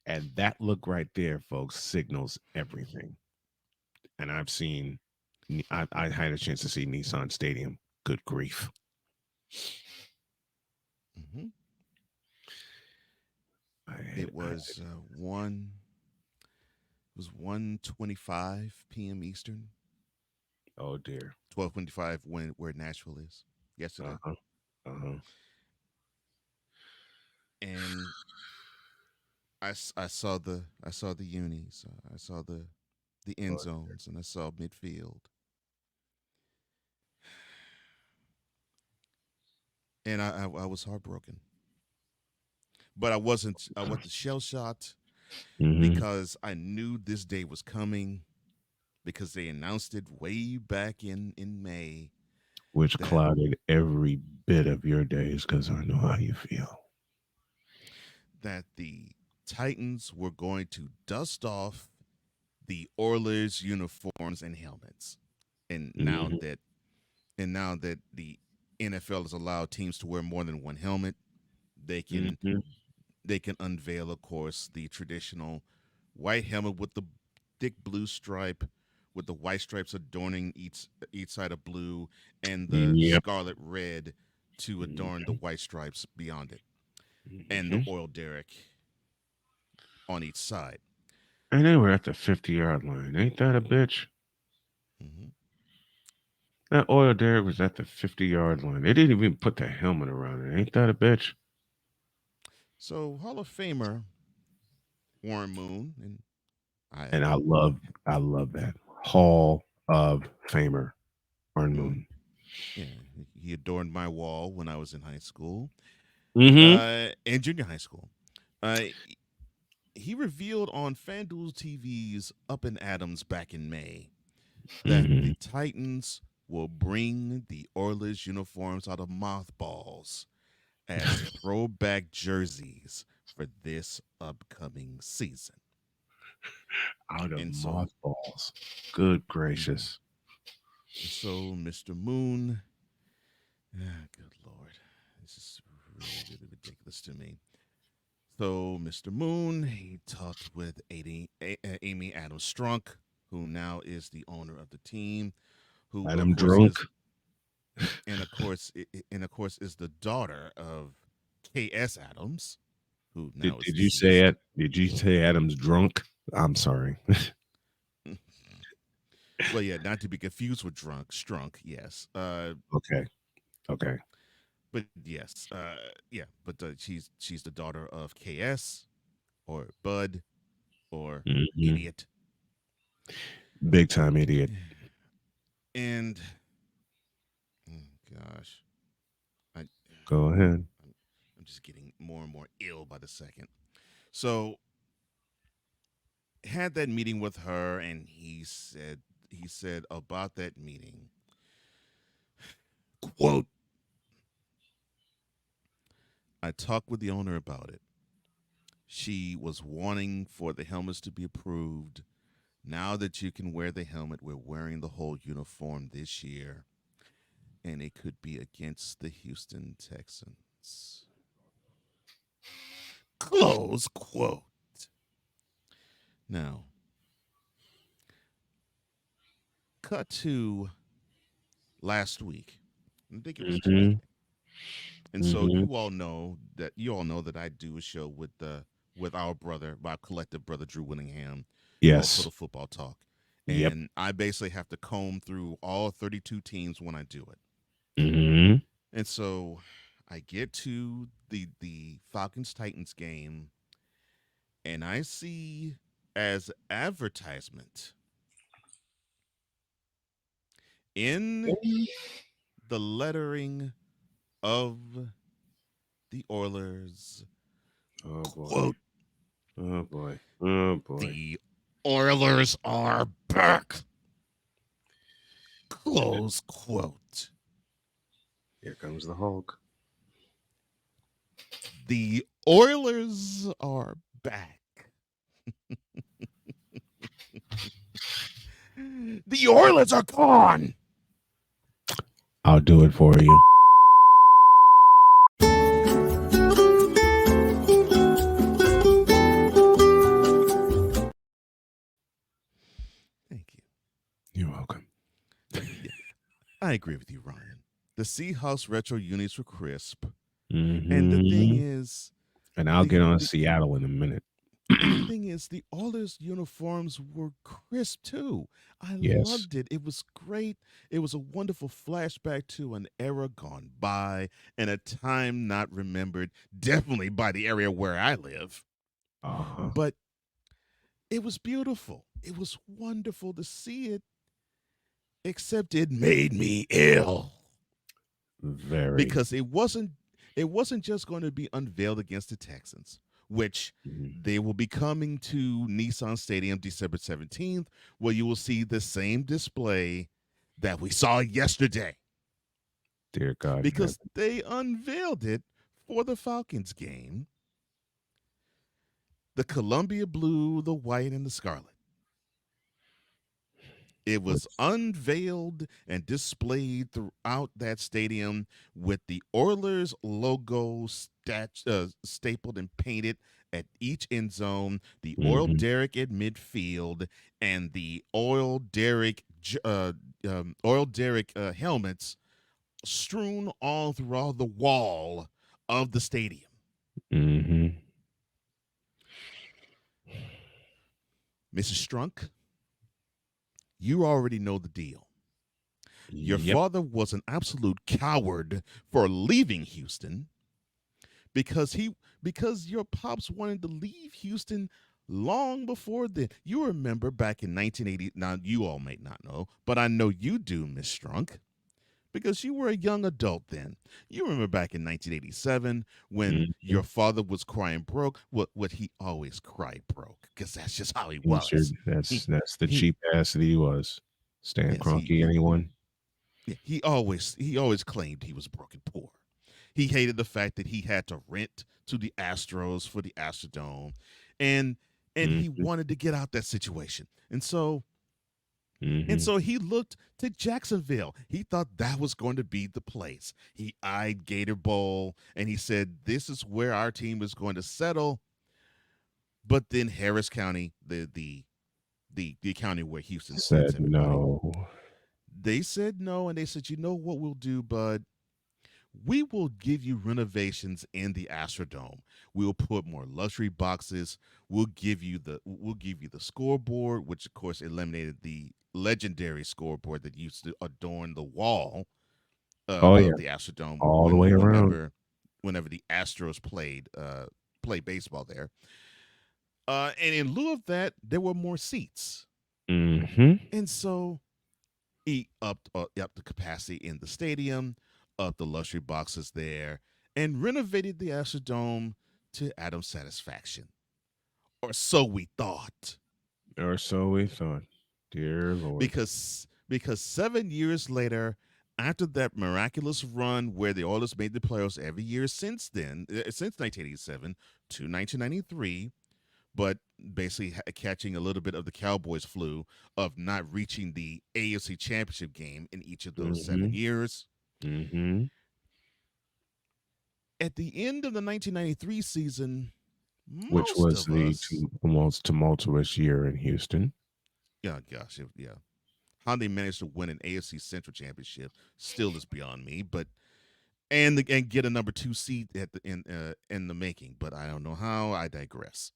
B: And that look right there, folks, signals everything. And I had a chance to see Nissan Stadium. Good grief.
A: Mm-hmm.
B: I
A: It was 1:25 p.m. Eastern,
B: oh dear.
A: 12:25 where Nashville is yesterday,
B: Uh-huh. Uh-huh.
A: and I saw the unis, I saw the end
B: But
A: zones, and I saw midfield, and I was heartbroken, but I wasn't shell shocked
B: Mhm.
A: because I knew this day was coming because they announced it way back in May
B: Which
A: that
B: clouded every bit of your days because I know how you feel.
A: the Titans were going to dust off the Oilers uniforms and helmets. And now
B: Mhm.
A: that the NFL has allowed teams to wear more than one helmet, they can
B: Mhm.
A: unveil, of course, the traditional white helmet with the thick blue stripe, with the white stripes adorning each side of blue, and the
B: Yep.
A: scarlet red to adorn the
B: Mhm.
A: white stripes beyond it, and the
B: Mhm.
A: oil derrick on each side.
B: And they were at the 50-yard line. Ain't that a bitch?
A: Hmm.
B: That oil derrick was at the 50-yard line. They didn't even put the helmet around it. Ain't that a bitch?
A: So Hall of Famer Warren Moon, and
B: And
A: I
B: I love that. Hall of Famer, Arn
A: mm,
B: Moon.
A: yeah, he adorned my wall when I was in high school,
B: Mm-hmm.
A: and junior high school. Uh, he revealed on FanDuel TV's Up and Adams back in May that
B: Mm-hmm.
A: the Titans will bring the Oilers uniforms out of mothballs as throwback jerseys for this upcoming season.
B: Out of
A: And so,
B: mothballs. Good
A: mhm.
B: gracious.
A: And so Mr. Moon, good Lord, this is really, really ridiculous to me. So Mr. Moon, he talked with Amy Adams Strunk, who now is the owner of the team, who of
B: Adam
A: course
B: drunk.
A: is and of course is the daughter of K.S. Adams, who now is
B: Did you say
A: deceased.
B: it? Did you say Adam's drunk? I'm sorry.
A: Well, yeah, not to be confused with drunk, strunk. Yes.
B: Okay. Okay.
A: But yes, yeah, but she's the daughter of KS or Bud or
B: Hmm.
A: Idiot.
B: Big time idiot.
A: And gosh, I
B: Go ahead.
A: I'm just getting more and more ill by the second. So had that meeting with her, and he said about that meeting, quote, I talked with the owner about it. She was wanting for the helmets to be approved. Now that you can wear the helmet, we're wearing the whole uniform this year, and it could be against the Houston Texans. Close quote. Now, cut to last week. I think it was
B: Hmm.
A: Tuesday. And so
B: Hmm.
A: you all know that I do a show with our brother, my collective brother Drew Willingham, called
B: Yes.
A: Total Football Talk.
B: Yep.
A: And I basically have to comb through all 32 teams when I do it.
B: Hmm.
A: And so I get to the Falcons Titans game, and I see as advertisement in the lettering of the Oilers,
B: Oh boy.
A: quote,
B: Oh boy. Oh boy.
A: the Oilers are back, close quote.
B: Here comes the Hulk.
A: The Oilers are back. The Oilers are gone.
B: I'll do it for you.
A: Thank you.
B: You're welcome.
A: Yeah, I agree with you, Ryan. The Seahawks retro unis were crisp, and the thing
B: Hmm.
A: is,
B: And I'll get
A: the
B: on
A: the
B: Seattle in a minute.
A: and the thing is, the Oilers uniforms were crisp too. I
B: Yes.
A: loved it. It was great. It was a wonderful flashback to an era gone by and a time not remembered, definitely by the area where I live.
B: Uh-huh.
A: But it was beautiful. It was wonderful to see it, except it made me ill
B: Very.
A: because it wasn't just going to be unveiled against the Texans, which
B: Mhm.
A: they will be coming to Nissan Stadium December 17th, where you will see the same display that we saw yesterday
B: Dear God in
A: because
B: heaven.
A: they unveiled it for the Falcons game. The Columbia blue, the white, and the scarlet. It was
B: Which,
A: unveiled and displayed throughout that stadium with the Oilers logo stapled and painted at each end zone, the oil
B: hmm.
A: derrick at midfield, and the oil derrick helmets strewn all throughout the wall of the stadium.
B: Hmm.
A: Mrs. Strunk, you already know the deal. Your
B: Yep.
A: father was an absolute coward for leaving Houston because your pops wanted to leave Houston long before then. You remember back in 1980. Now you all may not know, but I know you do, Miss Strunk, because you were a young adult then. You remember back in 1987 when
B: Hmm.
A: your father was crying broke. What he always cried broke because that's just how he
B: He's your,
A: was.
B: that's
A: He
B: that's the
A: he
B: cheap ass that he was. Stan
A: yes
B: Kroenke, anyone?
A: yeah, he always claimed he was broke and poor. He hated the fact that he had to rent to the Astros for the Astrodome, and he
B: Hmm.
A: wanted to get out that situation. And
B: Hmm.
A: so he looked to Jacksonville. He thought that was going to be the place. He eyed Gator Bowl and he said, "This is where our team is going to settle." But then Harris County, the county where Houston sits,
B: Said
A: everybody,
B: no.
A: they said no, and they said, "You know what we'll do, bud? We will give you renovations in the Astrodome. We'll put more luxury boxes. We'll give you the scoreboard, which of course eliminated the legendary scoreboard that used to adorn the wall
B: Oh yeah,
A: of the Astrodome
B: all the way around.
A: whenever the Astros played baseball there. And in lieu of that, there were more seats,
B: Mm-hmm.
A: and so he upped the capacity in the stadium, upped the luxury boxes there, and renovated the Astrodome to Adam's satisfaction, or so we thought.
B: Or so we thought. Dear Lord.
A: Because 7 years later, after that miraculous run where the Oilers made the playoffs every year since then, since 1987 to 1993, but basically catching a little bit of the Cowboys flu of not reaching the AFC Championship game in each of those
B: Mm-hmm.
A: 7 years.
B: Mm-hmm.
A: At the end of the 1993 season,
B: Which
A: most
B: was
A: of
B: the
A: us,
B: most tumultuous year in Houston.
A: yeah, gosh, yeah, how they managed to win an AFC Central Championship still is beyond me. But and get a number 2 seed at the in the making. But I don't know how. I digress.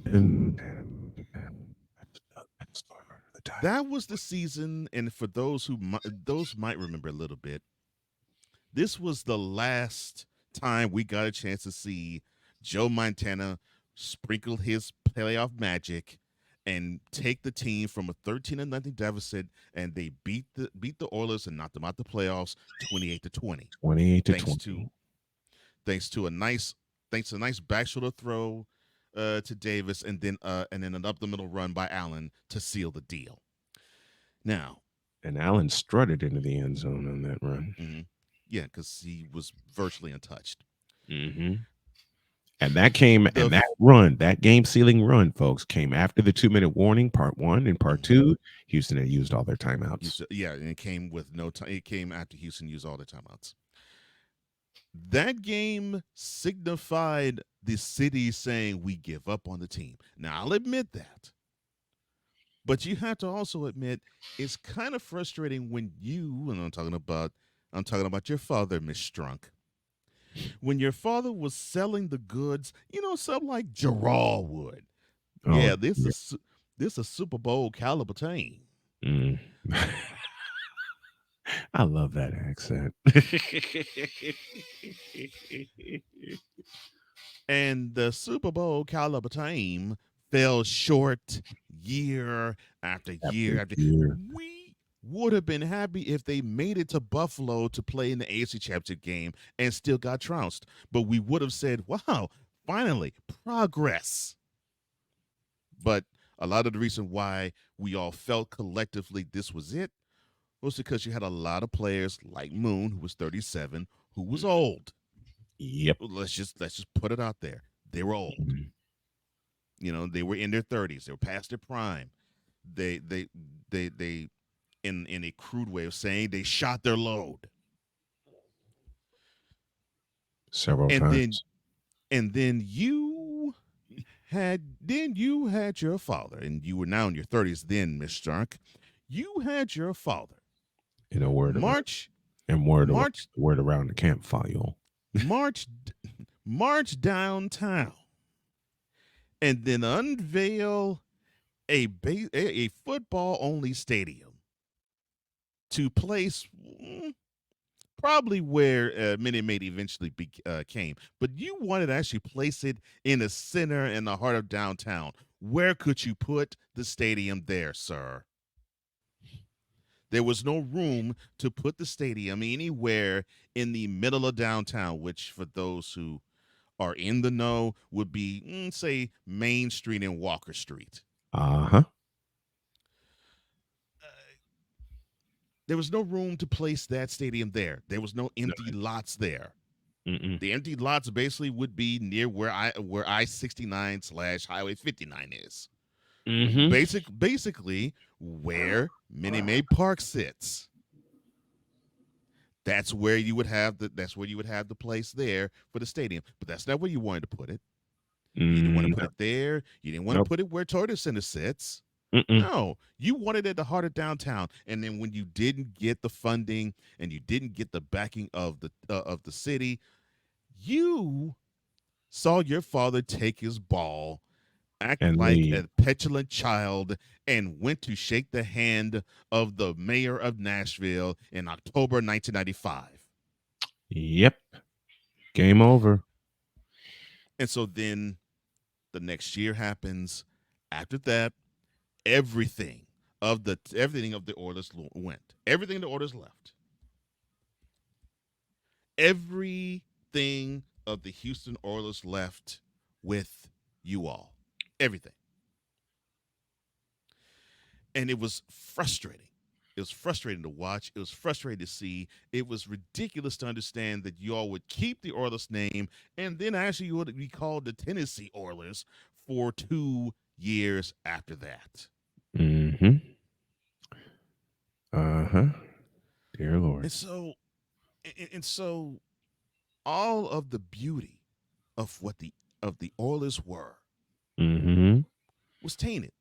B: And
A: That was the season, and for those might remember a little bit, this was the last time we got a chance to see Joe Montana sprinkle his playoff magic and take the team from a 13-0 deficit, and they beat the Oilers and knocked them out the playoffs 28-20.
B: 28 to
A: Thanks
B: 20.
A: to thanks to a nice back shoulder throw to Davis, and then an up the middle run by Allen to seal the deal. Now,
B: And Allen strutted into the end zone on that run.
A: mhm, yeah, because he was virtually untouched.
B: Mm-hmm. And that came,
A: The
B: and that run, that game sealing run, folks, came after the 2-minute warning, part one, and part
A: Mhm.
B: two. Houston had used all their timeouts.
A: Yeah, and it came with no time. It came after Houston used all their timeouts. That game signified the city saying we give up on the team. Now I'll admit that, but you have to also admit it's kind of frustrating when you, and I'm talking about your father, Miss Strunk. When your father was selling the goods, something like Gerard would.
B: Oh,
A: Yeah, this a Super Bowl caliber team.
B: mm. I love that accent.
A: And the Super Bowl caliber team fell short year after year after.
B: year.
A: We would have been happy if they made it to Buffalo to play in the AFC Championship game and still got trounced. But we would have said, wow, finally, progress. But a lot of the reason why we all felt collectively this was it was because you had a lot of players like Moon, who was 37, who was old.
B: Yep.
A: Let's just put it out there. They were old.
B: Mhm.
A: They were in their 30s. They were past their prime. They in a crude way of saying, they shot their load.
B: Several
A: And
B: times.
A: then you had your father, and you were now in your 30s then, Miss Stark. You had your father
B: In a word around,
A: march
B: and
A: march
B: word around the campfire.
A: march march downtown and then unveil a football only stadium to place probably where Minute Maid eventually came. But you wanted to actually place it in the center, in the heart of downtown. Where could you put the stadium there, sir? There was no room to put the stadium anywhere in the middle of downtown, which for those who are in the know would be, say, Main Street and Walker Street.
B: Uh-huh.
A: There was no room to place that stadium there. There was no empty lots there.
B: Mm-mm.
A: The empty lots basically would be near where I-69 / Highway 59 is.
B: Mm-hmm.
A: Basically where Minute Maid Park sits. That's where you would have the place there for the stadium. But that's not where you wanted to put it. You didn't want to put it there. You didn't want to
B: Nope.
A: put it where Toyota Center sits.
B: Mm-mm.
A: No, you wanted it at the heart of downtown. And then when you didn't get the funding and you didn't get the backing of the city, you saw your father take his ball act
B: And
A: like
B: leave.
A: a petulant child, and went to shake the hand of the mayor of Nashville in October 1995.
B: Yep. Game over.
A: And so then the next year happens. After that, everything of the Oilers went. Everything the Oilers left. Everything of the Houston Oilers left with you all. Everything. And it was frustrating. It was frustrating to watch. It was frustrating to see. It was ridiculous to understand that you all would keep the Oilers name and then actually you would be called the Tennessee Oilers for 2 years after that.
B: Mm-hmm. Uh-huh. Dear Lord.
A: And so all of the beauty of what the Oilers were
B: Mm-hmm.
A: was tainted.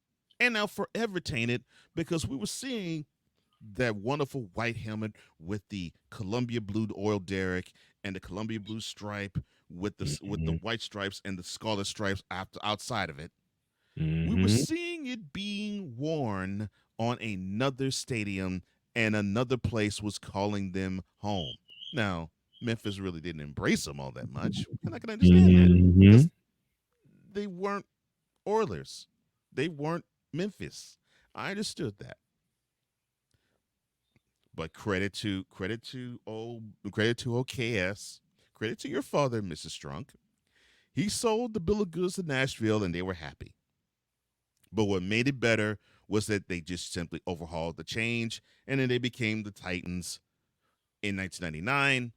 A: And now forever tainted because we were seeing that wonderful white helmet with the Columbia blue oil derrick and the Columbia blue stripe with the
B: Mm-hmm.
A: white stripes and the scarlet stripes outside of it. We were
B: Mm-hmm.
A: seeing it being worn on another stadium, and another place was calling them home. Now, Memphis really didn't embrace them all that much, and I can understand that
B: Mm-hmm.
A: because they weren't Oilers, they weren't Memphis. I understood that. But credit to OKS, credit to your father, Mrs. Strunk. He sold the bill of goods to Nashville, and they were happy. But what made it better was that they just simply overhauled the change, and then they became the Titans in 1999,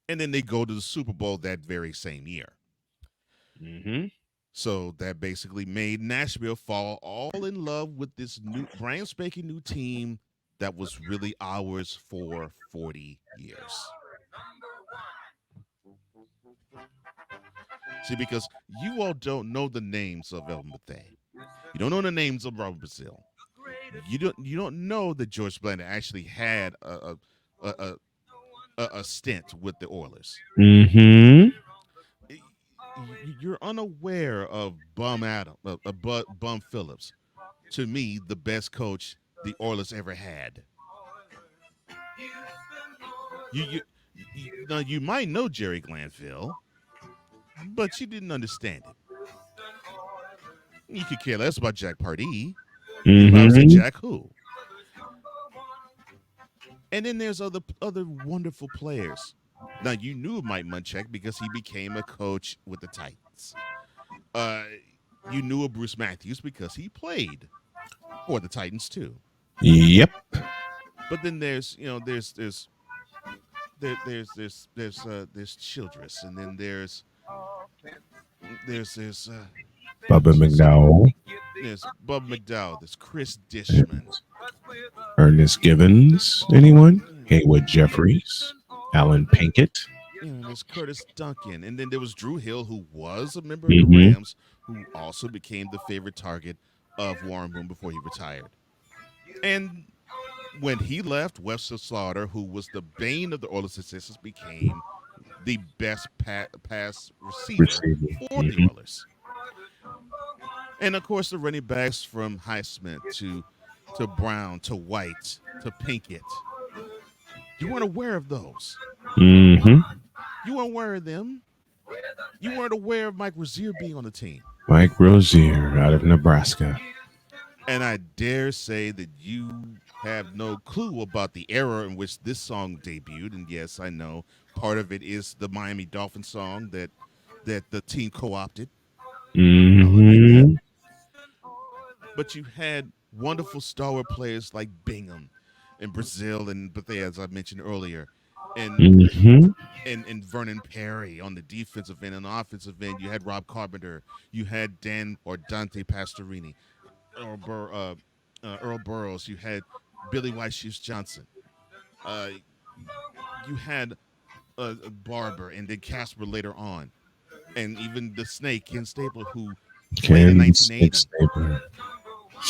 A: and then they go to the Super Bowl that very same year.
B: Mm-hmm.
A: So that basically made Nashville fall all in love with this new, brand spanking new team that was really ours for 40 years. See, because you all don't know the names of El Mathe. You don't know the names of Robert Brazil. You don't know that George Blanda actually had a, a, a stint with the Oilers.
B: Mm-hmm.
A: You're unaware of Bum Phillips. To me, the best coach the Oilers ever had. Now you might know Jerry Glanville, but you didn't understand him. You could care less about Jack Pardee. You obviously
B: Mm-hmm.
A: Jack who. And then there's other wonderful players. Now you knew Mike Munchak because he became a coach with the Titans. Uh, you knew of Bruce Matthews because he played for the Titans too.
B: Yep.
A: But then there's Childress, and then there's
B: Bubba
A: so
B: McDowell.
A: there's Bub McDowell, there's Chris Dishman,
B: And Ernest Givens. Anyone? Haywood
A: yeah,
B: Jeffries. Alan Pinkett.
A: and there's Curtis Duncan, and then there was Drew Hill, who was a member of the
B: Mm-hmm.
A: Rams, who also became the favorite target of Warren Moon before he retired. And when he left, Webster Slaughter, who was the bane of the Oilers' successes, became the best pass receiver
B: Receiver.
A: for the
B: Mm-hmm.
A: Oilers. And of course, the running backs from Highsmith to Brown to White to Pinkett. You weren't aware of those.
B: Mm-hmm.
A: You weren't aware of them. You weren't aware of Mike Rozier being on the team.
B: Mike Rozier out of Nebraska.
A: And I dare say that you have no clue about the era in which this song debuted. And yes, I know part of it is the Miami Dolphins song that the team co-opted. I'll admit that.
B: Mm-hmm.
A: But you had wonderful stalwart players like Bingham and Brazil but they, as I mentioned earlier, and
B: Mm-hmm.
A: and Vernon Perry on the defensive end. On the offensive end, you had Rob Carpenter, you had Dan or Dante Pastorini, Earl, Earl Burrows, you had Billy White Shoes Johnson, uh, you had Barber, and then Casper later on, and even the Snake Ken Stapler, who played in
B: Ken Snake
A: 1980.
B: Stapler.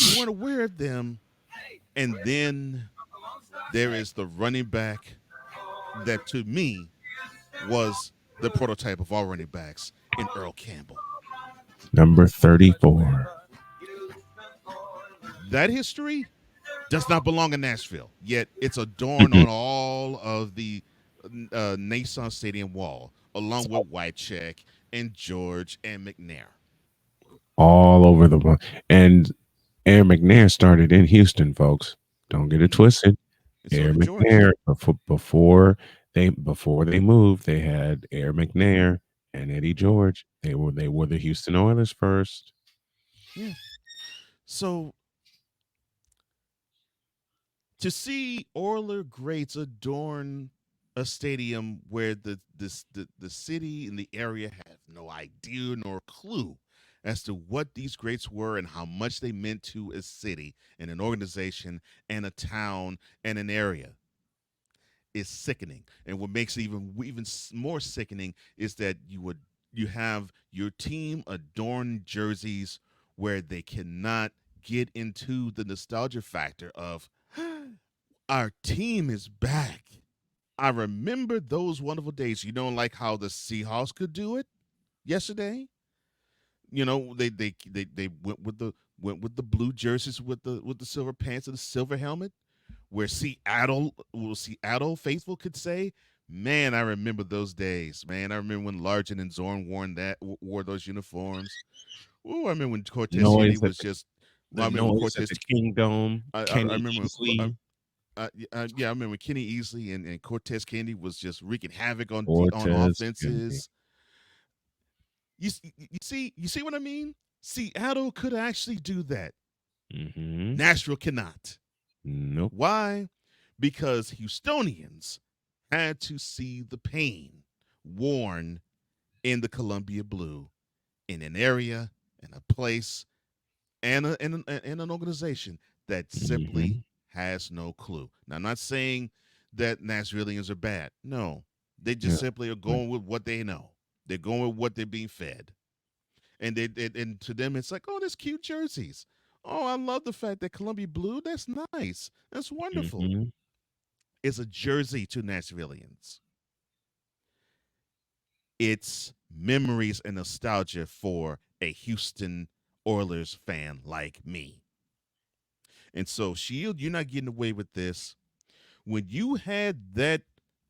A: You weren't aware of them, and then there is the running back that to me was the prototype of all running backs in Earl Campbell.
B: Number 34.
A: that history does not belong in Nashville. Yet it's adorned on all of the Nissan Stadium wall, along with Whitecheck and George and McNair.
B: All over the world. And Air McNair started in Houston, folks. Don't get it
A: Mm-hmm.
B: twisted.
A: And so
B: Air
A: did George.
B: McNair before they moved, they had Air McNair and Eddie George. They were the Houston Oilers first.
A: Yeah. So to see Oiler greats adorn a stadium where the city and the area have no idea nor clue as to what these greats were and how much they meant to a city and an organization and a town and an area is sickening. And what makes it even more sickening is that you have your team adorn jerseys where they cannot get into the nostalgia factor of our team is back. I remember those wonderful days. You know, like how the Seahawks could do it yesterday. You know, they went with the blue jerseys with the silver pants and the silver helmet, where Seattle faithful could say, "Man, I remember those days. Man, I remember when Largent and Zorn wore those uniforms. Oh, I remember when Cortez Kennedy
B: Noise at
A: was just. Well,
B: the
A: I remember when
B: noise at
A: Cortez.
B: the Kingdom,
A: I
B: Kenny
A: remember
B: Easley,
A: yeah, I remember Kenny Easley and Cortez Kennedy was just wreaking havoc on
B: Cortez Kennedy.
A: offenses. You see what I mean? Seattle could actually do that.
B: Mm-hmm.
A: Nashville cannot.
B: Nope.
A: Why? Because Houstonians had to see the pain worn in the Columbia Blue in an area, in a place, and an organization that
B: Mm-hmm.
A: simply has no clue. Now, I'm not saying that Nashvillians are bad. No, they just
B: Yeah.
A: simply are going with what they know. They're going with what they're being fed, and to them, it's like, oh, there's cute jerseys. Oh, I love the fact that Columbia Blue. That's nice. That's wonderful.
B: Mm-hmm.
A: It's a jersey to Nashvillians. It's memories and nostalgia for a Houston Oilers fan like me. And so, Shield, you're not getting away with this. When you had that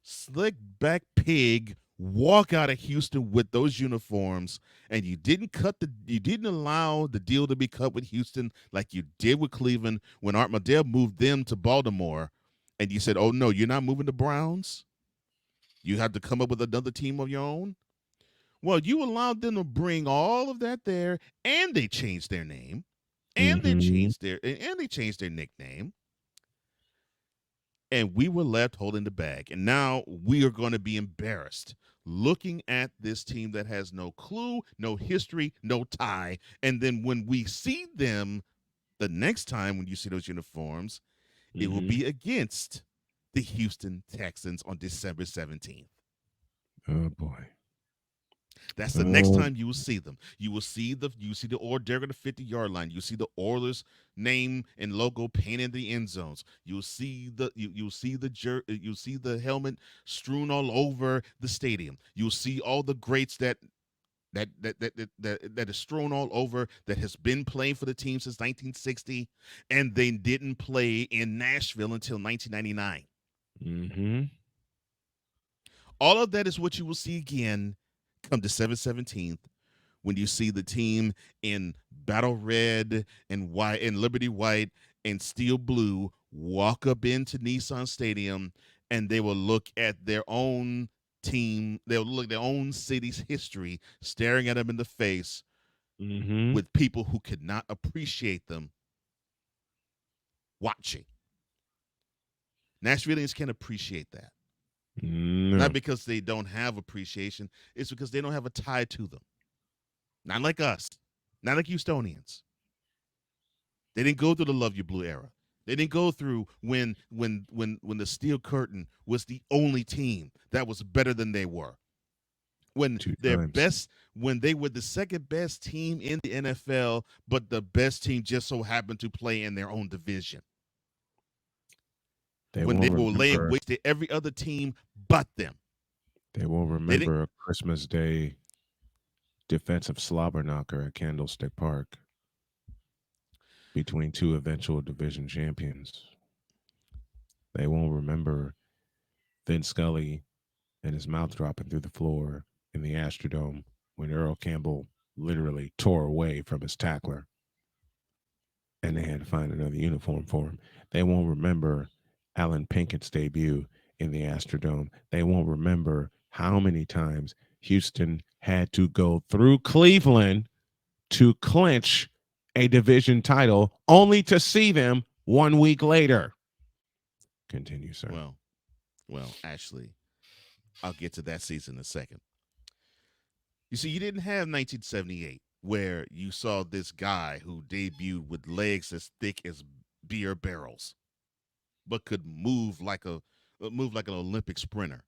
A: slick back pig walk out of Houston with those uniforms, and you didn't allow the deal to be cut with Houston like you did with Cleveland when Art Modell moved them to Baltimore, and you said, "Oh no, you're not moving the Browns. You have to come up with another team of your own." Well, you allowed them to bring all of that there, and they changed their name,
B: Mm-hmm.
A: and they changed their nickname, and we were left holding the bag. And now we are going to be embarrassed looking at this team that has no clue, no history, no tie. And then when we see them the next time, when you see those uniforms, it will
B: Mm-hmm.
A: be against the Houston Texans on December 17th.
B: Oh boy.
A: That's the next
B: Oh.
A: time you will see them. You see the Order at the 50-yard line. You see the Oilers name and logo painted in the end zones. You'll see the helmet strewn all over the stadium. You'll see all the greats that is strewn all over that has been playing for the team since 1960, and they didn't play in Nashville until 1999.
B: Mm-hmm.
A: All of that is what you will see again come December 17th when you see the team in battle red and white and Liberty white and steel blue walk up into Nissan Stadium, and they will look at their own team, they'll look at their own city's history staring at them in the face
B: Mm-hmm.
A: with people who could not appreciate them watching. Nashvillians can appreciate that. Not
B: No.
A: because they don't have appreciation, it's because they don't have a tie to them. Not like us, not like Houstonians. They didn't go through the Love You Blue era. They didn't go through when the Steel Curtain was the only team that was better than they were. When
B: Two
A: their
B: times.
A: best when they were the second best team in the NFL, but the best team just so happened to play in their own division.
B: They
A: When they
B: won't
A: were laying
B: remember.
A: waste to every other team but them.
B: They won't
A: They didn't
B: remember a Christmas Day defensive slobber knocker at Candlestick Park. between two eventual division champions. They won't remember Vin Scully and his mouth dropping through the floor in the Astrodome when Earl Campbell literally tore away from his tackler and they had to find another uniform for him. They won't remember Alan Pinkett's debut in the Astrodome. They won't remember how many times Houston had to go through Cleveland to clinch a division title only to see them 1 week later. Continue, sir.
A: Well, actually, I'll get to that season in a second. You see, you didn't have 1978 where you saw this guy who debuted with legs as thick as beer barrels, but could move like an Olympic sprinter,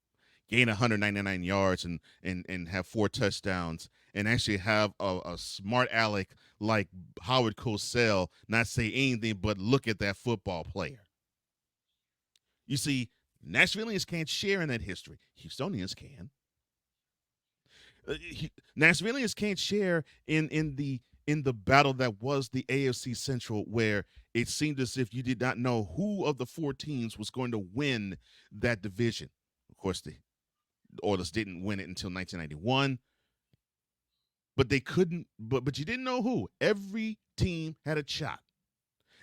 A: gain 199 yards and have 4 touchdowns, and actually have a smart aleck like Howard Cosell not say anything but look at that football player. You see, Nashvilleians can't share in that history. Houstonians can. Nashvilleians can't share in the battle that was the AFC Central, where it seemed as if you did not know who of the 4 teams was going to win that division. Of course, the Oilers didn't win it until 1991, but they couldn't. But you didn't know who. Every team had a shot.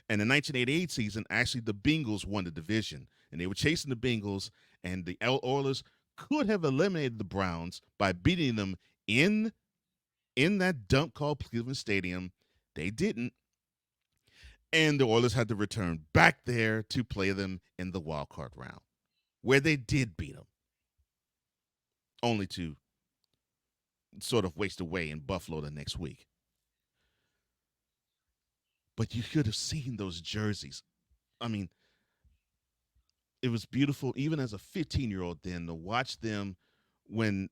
A: And the 1988 season, actually, the Bengals won the division, and they were chasing the Bengals, and the Oilers could have eliminated the Browns by beating them in that dump called Cleveland Stadium. They didn't, and the Oilers had to return back there to play them in the wild card round, where they did beat them, only to sort of waste away in Buffalo the next week. But you could have seen those jerseys. I mean, it was beautiful, even as a 15-year-old then, to watch them when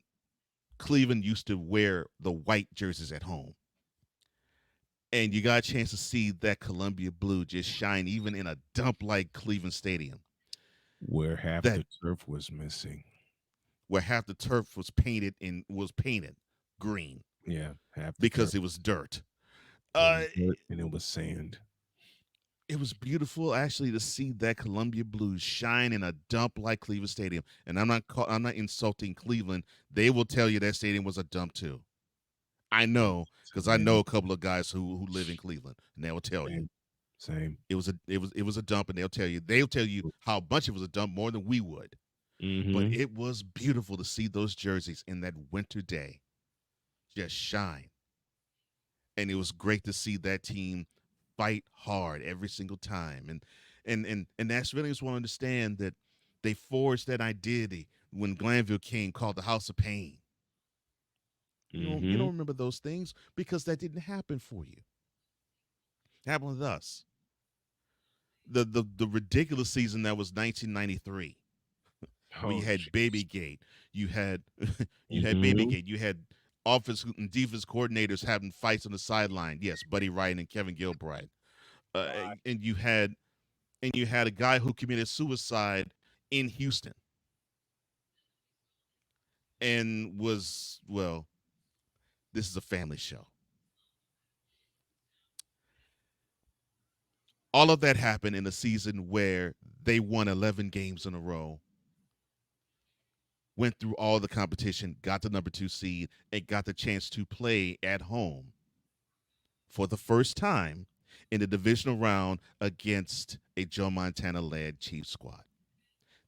A: Cleveland used to wear the white jerseys at home. And you got a chance to see that Columbia blue just shine even in a dump like Cleveland Stadium,
B: Where half
A: that
B: the turf was missing.
A: where half the turf was painted green
B: Yeah, half the
A: because
B: turf.
A: it was dirt.
B: It
A: Uh,
B: was dirt and it was sand.
A: it was beautiful actually to see that Columbia blue shine in a dump like Cleveland Stadium. And I'm not insulting Cleveland. They will tell you that stadium was a dump too. I know because I know a couple of guys who live in Cleveland, and they will tell you
B: Same.
A: it was a dump, and they'll tell you how much it was a dump more than we would. But
B: Mm-hmm.
A: it was beautiful to see those jerseys in that winter day just shine, and it was great to see that team fight hard every single time. And Nashvilleians will understand that they forged that identity when Glanville came, called the House of Pain. You
B: Mm-hmm.
A: don't remember those things because that didn't happen for you. It happened with us. The ridiculous season that was 1993, where you
B: Oh,
A: had
B: jeez.
A: Babygate, you had you had
B: Mm-hmm.
A: Babygate, you had offense and defense coordinators having fights on the sideline. Yes, Buddy Wright and Kevin Gilbride, uh,
B: God.
A: and you had a guy who committed suicide in Houston and was well. This is a family show. All of that happened in a season where they won 11 games in a row, went through all the competition, got the number 2 seed, and got the chance to play at home for the first time in the divisional round against a Joe Montana led Chiefs squad.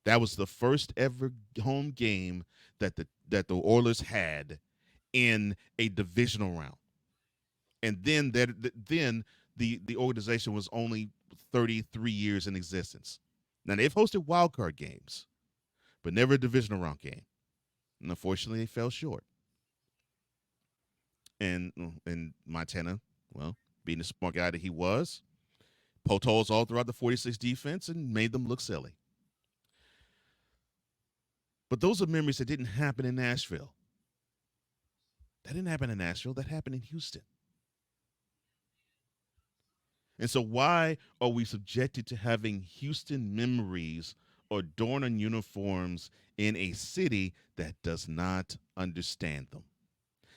A: That was the first ever home game that the Oilers had in a divisional round. And then the organization was only 33 years in existence. Now they've hosted wild card games, but never a divisional round game. And unfortunately, they fell short. And Montana, well, being the smart guy that he was, poked holes all throughout the 46 defense and made them look silly. But those are memories that didn't happen in Nashville. That didn't happen in Nashville. That happened in Houston. And so, why are we subjected to having Houston memories or Dornan uniforms in a city that does not understand them,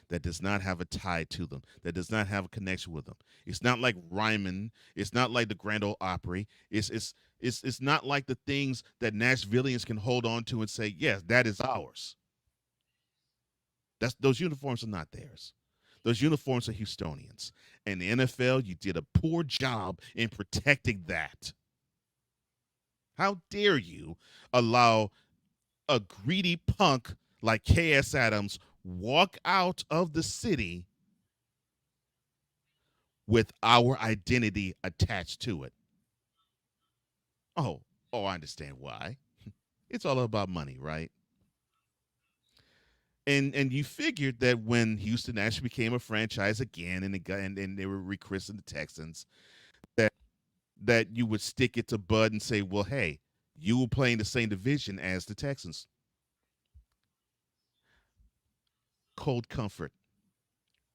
A: that does not have a tie to them, that does not have a connection with them. It's not like Ryman. It's not like the Grand Ole Opry. It's not like the things that Nashvilleians can hold on to and say, yes, that is ours. Those uniforms are not theirs. Those uniforms are Houstonians. And the NFL, you did a poor job in protecting that. How dare you allow a greedy punk like K.S. Adams walk out of the city with our identity attached to it? Oh, I understand why. It's all about money, right? And you figured that when Houston actually became a franchise again, and they were rechristened the Texans, that you would stick it to Bud and say, well, hey, you were playing the same division as the Texans. Cold comfort.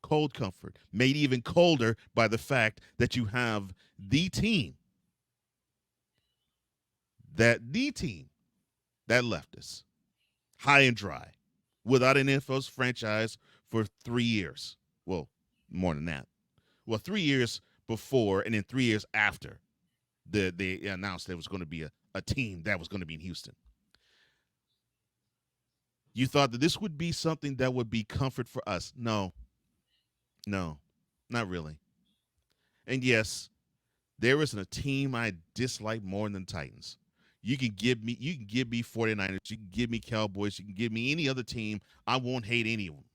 A: Cold comfort. Made even colder by the fact that you have the team that left us high and dry without an NFL franchise for 3 years. Well, more than that. Well, 3 years before and then 3 years after they announced there was going to be a team that was going to be in Houston. You thought that this would be something that would be comfort for us. No, not really. And yes, there isn't a team I dislike more than the Titans. You can give me 49ers, you can give me Cowboys, you can give me any other team. I won't hate any of them.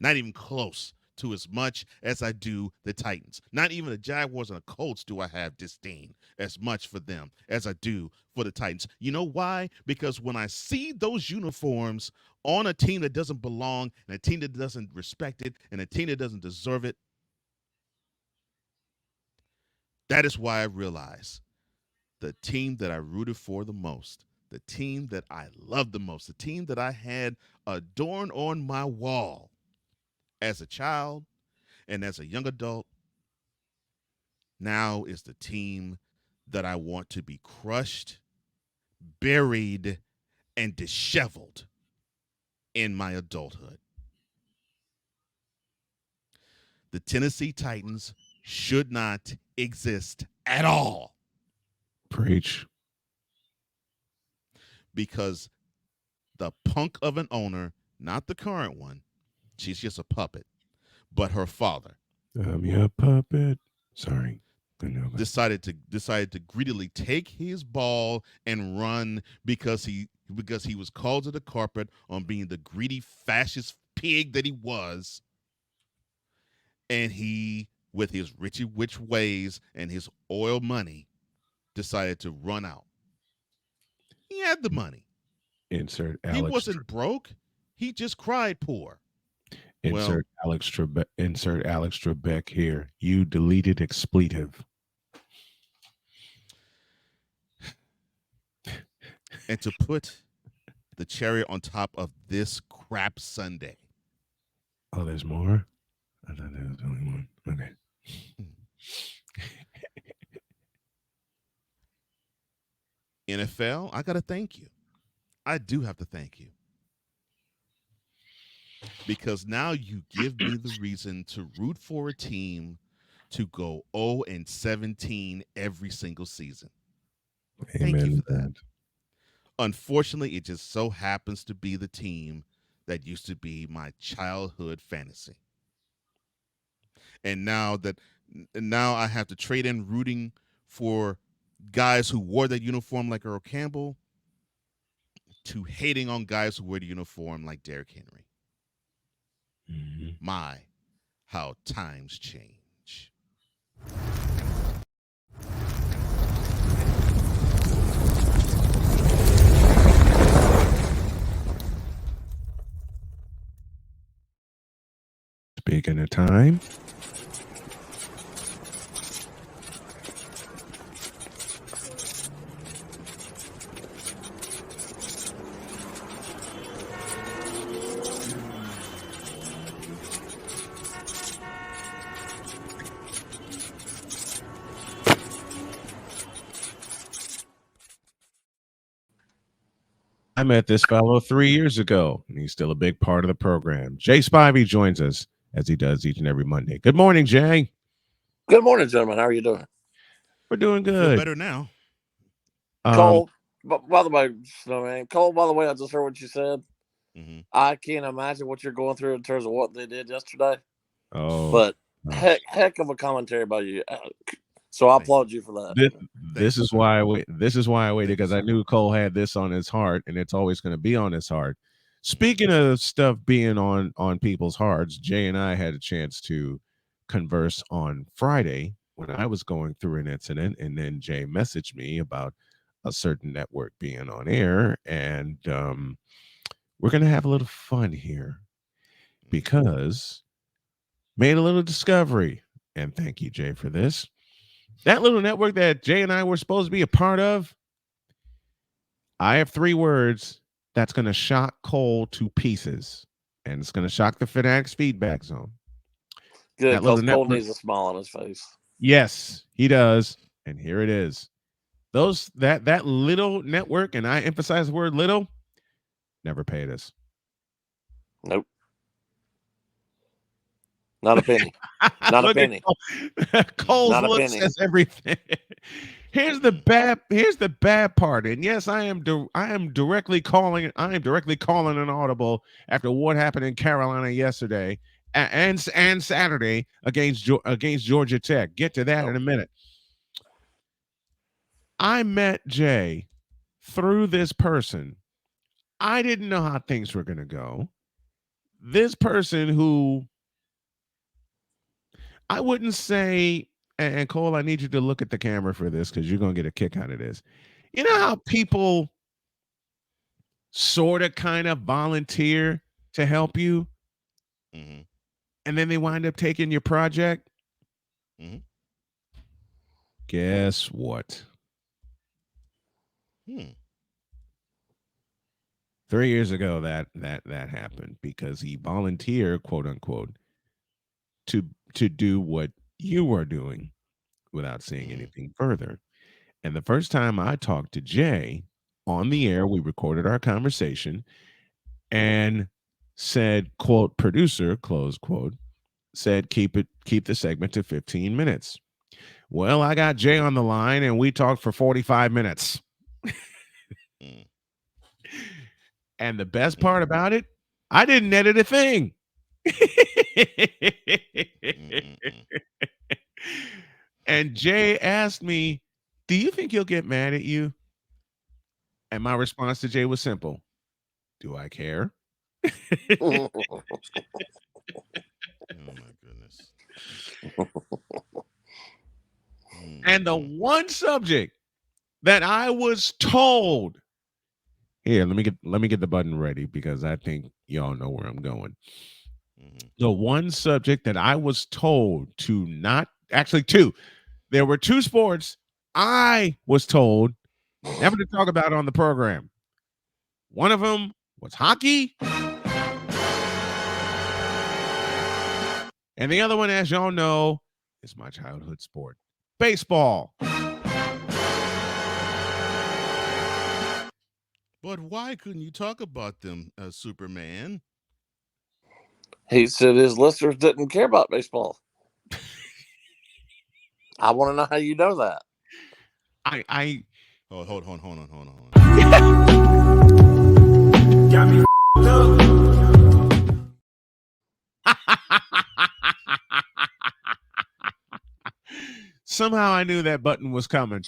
A: Not even close to as much as I do the Titans. Not even the Jaguars and the Colts do I have disdain as much for them as I do for the Titans. You know why? Because when I see those uniforms on a team that doesn't belong, and a team that doesn't respect it, and a team that doesn't deserve it, that is why I realize the team that I rooted for the most, the team that I loved the most, the team that I had adorned on my wall as a child and as a young adult, now is the team that I want to be crushed, buried, and disheveled in my adulthood. The Tennessee Titans should not exist at all.
B: Preach.
A: Because the punk of an owner, not the current one, she's just a puppet, but her father
B: I'm your puppet. Sorry.
A: decided to greedily take his ball and run because he was called to the carpet on being the greedy fascist pig that he was, and he, with his Richie Rich ways and his oil money, decided to run out. He had the money.
B: Insert
A: He
B: Alex.
A: wasn't broke. He just cried poor.
B: Insert Alex Trebek here. You deleted expletive.
A: And to put the cherry on top of this crap Sunday.
B: Oh, there's more? I thought there was only one. Okay.
A: NFL, I got to thank you. I do have to thank you. Because now you give me the reason to root for a team to go 0-17 every single season.
B: Amen.
A: Thank you for that. Unfortunately, it just so happens to be the team that used to be my childhood fantasy. And now I have to trade in rooting for guys who wore that uniform like Earl Campbell to hating on guys who wear the uniform like Derrick Henry.
B: Mm-hmm.
A: My, how times change.
B: Speaking of time, I met this fellow 3 years ago, and he's still a big part of the program. Jay Spivey joins us as he does each and every Monday. Good morning, Jay.
E: Good morning, gentlemen. How are you doing?
B: We're doing
A: Feel
B: good.
A: better now.
E: Cole, but by the way, Snowman, Cole, by the way, I just heard what you said.
A: Mm-hmm.
E: I can't imagine what you're going through in terms of what they did yesterday.
B: Oh,
E: But
B: gosh.
E: heck of a commentary by you. So I
A: Thank you.
E: applaud you for that.
B: This
A: you,
B: is
A: sir.
B: why I wait. This is why I waited,
A: Thank you,
B: because I
A: sir.
B: knew Cole had this on his heart, and it's always going to be on his heart. Speaking of stuff being on people's hearts, Jay and I had a chance to converse on Friday when I was going through an incident, and then Jay messaged me about a certain network being on air, and we're going to have a little fun here because made a little discovery, and thank you, Jay, for this. That little network that Jay and I were supposed to be a part of, I have 3 words that's going to shock Cole to pieces, and it's going to shock the Fanatics feedback zone.
E: Good,
B: That little
E: because Cole
B: network,
E: needs a smile on his face.
B: yes, he does, and here it is. That little network, and I emphasize the word little, never paid us.
E: Nope. Not a penny. Not a
B: Look
E: penny.
B: at Cole's
E: Not a
B: look
E: penny.
B: says everything. Here's the bad part. And yes, I am directly calling an audible after what happened in Carolina yesterday and Saturday against Georgia Tech. Get to that in a minute. I met Jay through this person. I didn't know how things were going to go. This person who I wouldn't say, and Cole, I need you to look at the camera for this because you're going to get a kick out of this. You know how people sort of kind of volunteer to help you,
A: Mm-hmm.
B: and then they wind up taking your project?
A: Mm-hmm.
B: Guess what?
A: Hmm.
B: 3 years ago that happened because he volunteered, quote unquote, to do what you were doing without saying anything further. And the first time I talked to Jay on the air, we recorded our conversation and said, quote, producer, close quote, said keep the segment to 15 minutes. Well, I got Jay on the line and we talked for 45 minutes.
A: Mm.
B: And the best part about it, I didn't edit a thing. And Jay asked me, do you think he'll get mad at you? And my response to Jay was simple. Do I care?
A: Oh my goodness.
B: And the one subject that I was told, here, let me get the button ready because I think y'all know where I'm going. The one subject that I was told to not, actually two, there were 2 sports I was told never to talk about on the program. One of them was hockey, and the other one, as y'all know, is my childhood sport, baseball.
A: But why couldn't you talk about them, Superman?
E: He said his listeners didn't care about baseball. I want to know how you know that.
B: I
A: Oh, hold on.
D: Got me up.
B: Somehow I knew that button was coming.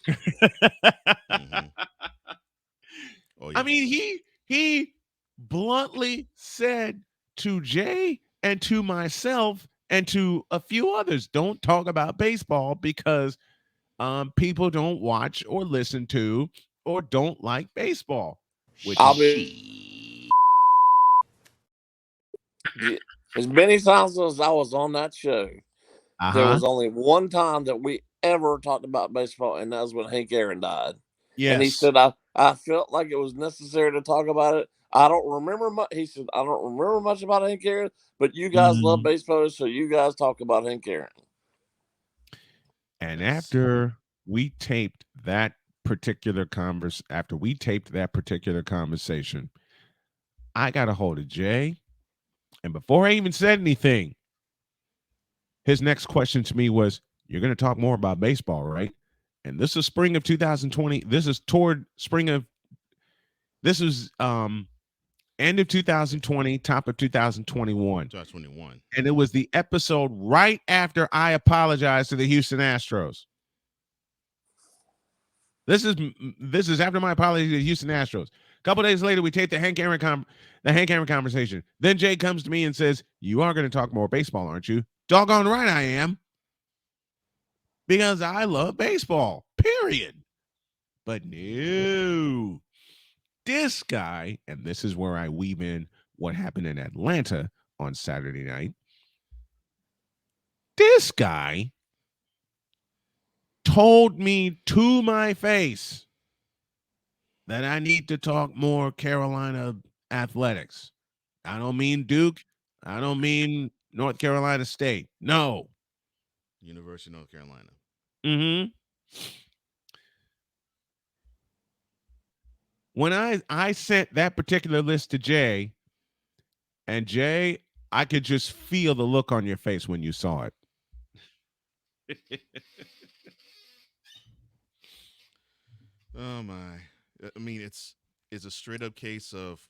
A: Oh,
B: I mean, he bluntly said to Jay and to myself and to a few others, don't talk about baseball because people don't watch or listen to or don't like baseball. Which
E: I'll be as many times as I was on that show. There was only one time that we ever talked about baseball, and that was when Hank Aaron died.
B: yes.
E: And he said, I felt like it was necessary to talk about it. I don't remember much. He said, I don't remember much about Hank Aaron, but you guys love baseball, so you guys talk about Hank Aaron.
B: And after we taped that particular after we taped that particular conversation, I got a hold of Jay, and before I even said anything, his next question to me was, "You're going to talk more about baseball, right?" And this is spring of 2020. This is end of 2020, top of 2021.
A: 2021.
B: And it was the episode right after I apologized to the Houston Astros. This is after my apology to the Houston Astros. A couple days later, we taped the Hank Aaron conversation. Then Jay comes to me and says, "You are going to talk more baseball, aren't you?" Doggone right I am. Because I love baseball, period. But no, this guy, and this is where I weave in what happened in Atlanta on Saturday night. This guy told me to my face that I need to talk more Carolina athletics. I don't mean Duke. I don't mean North Carolina State. No.
A: University of North Carolina.
B: Mm-hmm. When I sent that particular list to Jay, and Jay, I could just feel the look on your face when you saw it.
A: Oh my! I mean, it's a straight up case of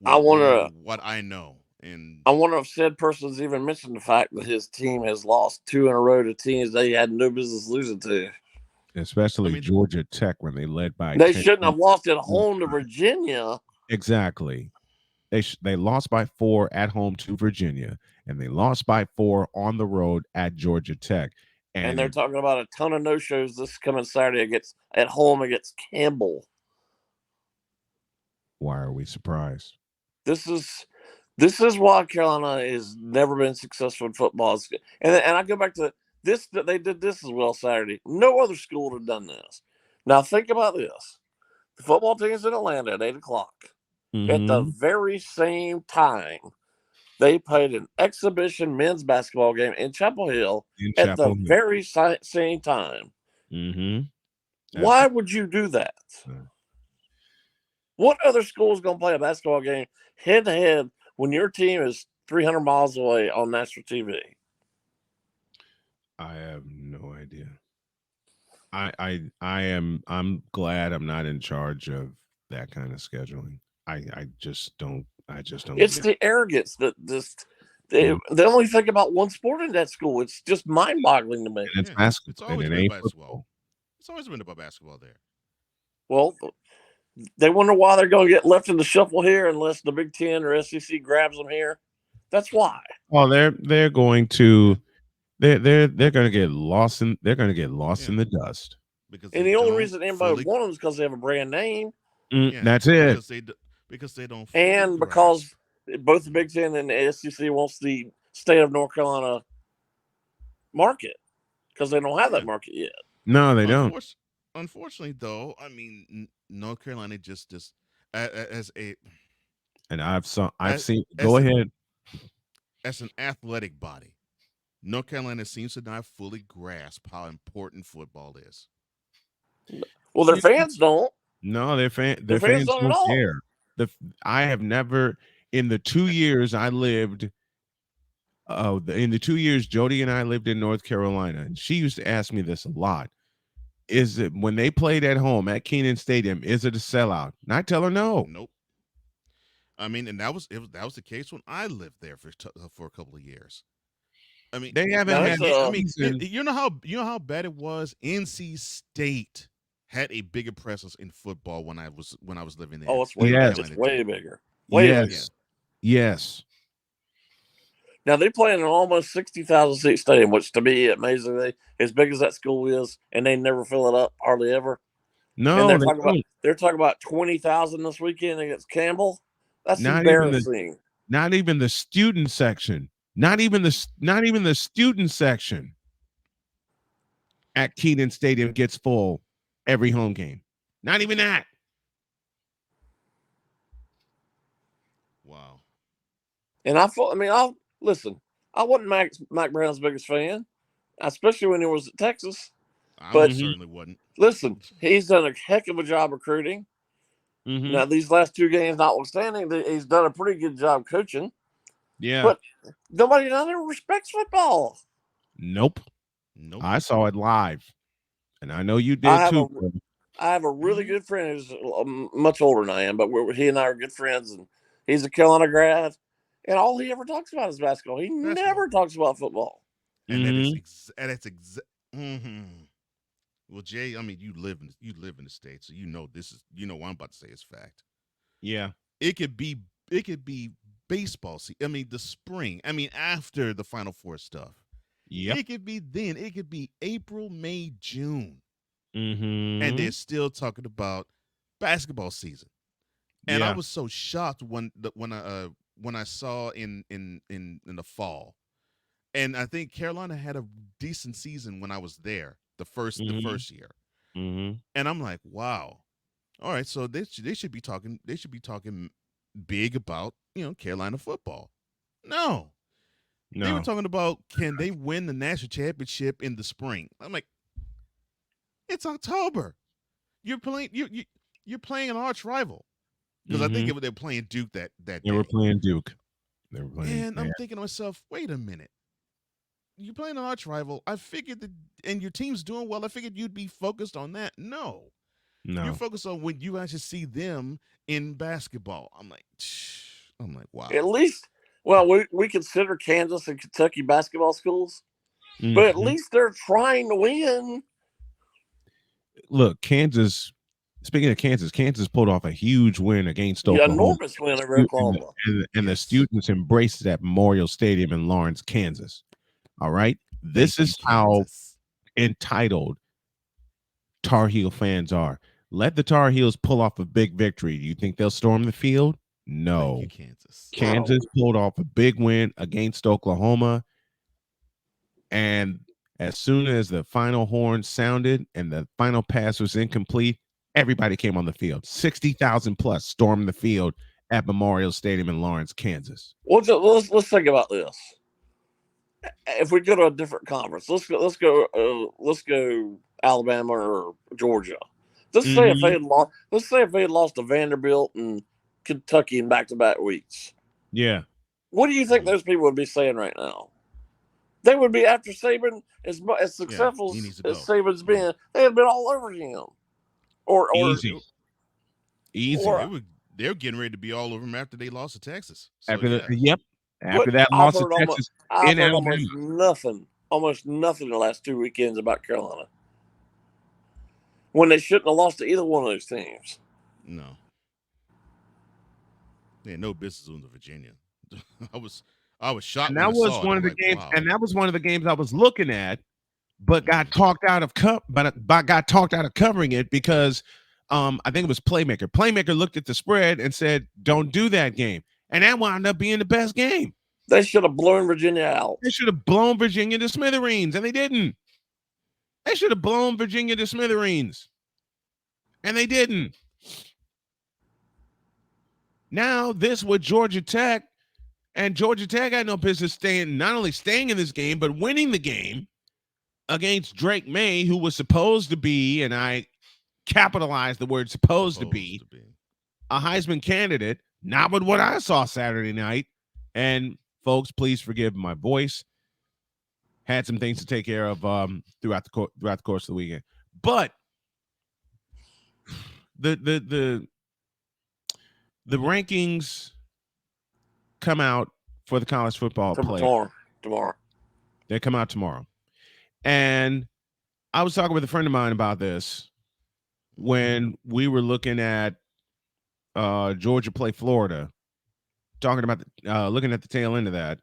E: I wonder.
A: what I know, and
E: I wonder if said person's even mentioned the fact that his team has lost 2 in a row to teams they had no business losing to.
B: Especially Georgia Tech when they led by
E: They
B: 10
E: shouldn't have lost at home to Virginia.
B: Exactly. They lost by 4 at home to Virginia, and they lost by 4 on the road at Georgia Tech.
E: And they're talking about a ton of no-shows this coming Saturday at home against Campbell.
B: Why are we surprised?
E: This is why Carolina has never been successful in football. And I go back to this, that they did this as well Saturday. No other school would have done this. Now think about this. The football team's in Atlanta at 8 o'clock.
B: Mm-hmm.
E: At the very same time, they played an exhibition men's basketball game in Chapel Hill very same time.
B: Mm-hmm.
E: Why would you do that? What other school is going to play a basketball game head-to-head when your team is 300 miles away on national TV?
B: I have no idea. I'm glad I'm not in charge of that kind of scheduling. I just don't.
E: It's the arrogance that they only think about one sport in that school. It's just mind-boggling to me.
B: And it's basketball.
A: It's always been basketball. It's always been about basketball there.
E: Well, they wonder why they're going to get left in the shuffle here unless the Big Ten or SEC grabs them here. That's why.
B: Well, they're going to get lost in the dust.
E: And the only reason anybody won them is because they have a brand name.
B: That's it.
A: Because they don't.
E: And because both the Big Ten and the SEC wants the state of North Carolina market because they don't have that market yet.
B: No, they don't.
A: Unfortunately, though, I mean, North Carolina just as a.
B: And I've seen. Go ahead.
A: As an athletic body, North Carolina seems to not fully grasp how important football is.
E: Well, their fans don't.
B: No, their fans don't care. I have never, in the 2 years I lived, in the 2 years Jody and I lived in North Carolina, and she used to ask me this a lot. Is it when they played at home at Kenan Stadium, is it a sellout? And I tell her no.
A: Nope. I mean, and that was the case when I lived there for a couple of years. I mean,
B: they haven't had.
A: You know how bad it was. NC State had a bigger presence in football when I was living there.
E: Oh, it's way bigger. Way bigger.
B: Yes.
E: Now they play in an almost 60,000 seat stadium, which to me, amazingly, as big as that school is, and they never fill it up hardly ever.
B: No,
E: and they're talking about 20,000 this weekend against Campbell. That's embarrassing.
B: Not even the student section. Not even the student section at Kenan Stadium gets full every home game. Not even that.
A: Wow.
E: And I'll listen. I wasn't Mac Brown's biggest fan, especially when he was at Texas.
A: I certainly wasn't.
E: Listen, he's done a heck of a job recruiting.
B: Mhm.
E: Now, these last 2 games notwithstanding, he's done a pretty good job coaching.
B: Yeah.
E: But nobody down there respects football.
B: Nope.
A: Nope.
B: I saw it live, and I know you
E: I
B: did
E: have
B: too.
E: I have a really
A: Mhm.
E: good friend who's much older than I am, but he and I are good friends, and he's a Carolina grad. And all he ever talks about is basketball. He never talks about football.
A: And that is
B: Mhm.
A: Well, Jay, I mean, you live in the States, so this is what I'm about to say is fact.
B: Yeah.
A: It could be baseball season. I mean, the spring. I mean, after the Final Four stuff.
B: Yep.
A: It could be then. It could be April, May, June, and they're
B: Mhm.
A: still talking about basketball season. And I
B: Yeah.
A: was so shocked when I saw in the fall. And I think Carolina had a decent season when I was there the
B: Mhm.
A: first year.
B: Mhm.
A: And I'm like, wow. All right, so they should be talking big about, Carolina football. No. They were
B: No.
A: talking about can they win the national championship in the spring. I'm like, it's October. You're playing an arch rival. Because I think
B: Mhm.
A: they're playing Duke that
B: They were
A: day.
B: playing Duke. They were playing.
A: And
B: Yeah.
A: I'm thinking to myself, wait a minute. You're playing an arch rival. I figured that, and your team's doing well. I figured you'd be focused on that. No, you're
B: No.
A: focused on when you actually see them in basketball. I'm like,
E: At
A: wow.
E: least, well, we consider Kansas and Kentucky basketball schools, but at
B: Mhm.
E: least they're trying to win.
B: Look, Kansas. Speaking of Kansas pulled off a huge win against
E: The
B: Oklahoma.
E: enormous win over
B: And the,
E: Oklahoma.
B: and the
A: Yes.
B: students embraced that Memorial Stadium in Lawrence, Kansas. All right. This
A: Thank you,
B: is how
A: Kansas.
B: entitled Tar Heel fans are. Let the Tar Heels pull off a big victory. Do you think they'll storm the field?
A: Thank you,
B: No.
A: Kansas.
E: No.
B: Kansas pulled off a big win against Oklahoma. And as soon as the final horn sounded and the final pass was incomplete, everybody came on the field. 60,000 plus stormed the field at Memorial Stadium in Lawrence, Kansas.
E: Well, let's think about this. If we go to a different conference, let's go Alabama or Georgia.
B: Mhm.
E: Let's say if they had lost to Vanderbilt and Kentucky in back-to-back weeks.
B: Yeah.
E: What do you think
A: Mhm.
E: those people would be saying right now? They would be after Saban as
A: Yeah,
E: successful
A: he needs to
E: as
A: go.
E: Saban's
A: Mhm.
E: been. They had been all over him, or
B: Easy.
A: They,
B: Easy.
A: they were getting ready to be all over him after they lost to Texas. So
B: After the
A: yeah.
B: yep. After
E: but
B: that loss to Texas
E: I've
B: in
E: heard
B: Alabama.
E: almost nothing the last 2 weekends about Carolina when they shouldn't have lost to either one of those teams.
A: No. They had no business in Virginia. I was shocked
B: And
A: when
B: that
A: I
B: was
A: saw it.
B: one
A: I'm
B: of the
A: like,
B: games,
A: wow.
B: and that was one of the games I was looking at, but got
A: Mhm.
B: talked out of got talked out of covering it because I think it was Playmaker. Playmaker looked at the spread and said, "Don't do that game," and that wound up being the best game.
E: They should have blown Virginia out.
B: They should have blown Virginia to smithereens, and they didn't. They should have blown Virginia to smithereens, and they didn't. Now this with Georgia Tech, and Georgia Tech had no business not only staying in this game, but winning the game against Drake May, who was supposed to be, and I capitalized the word supposed to be, a Heisman candidate, not with what I saw Saturday night. And folks, please forgive my voice. Had some things to take care of throughout the course of the weekend. But the rankings come out for the college football player.
E: Tomorrow.
B: They come out tomorrow. And I was talking with a friend of mine about this when we were looking at Georgia play Florida, talking about looking at the tail end of that.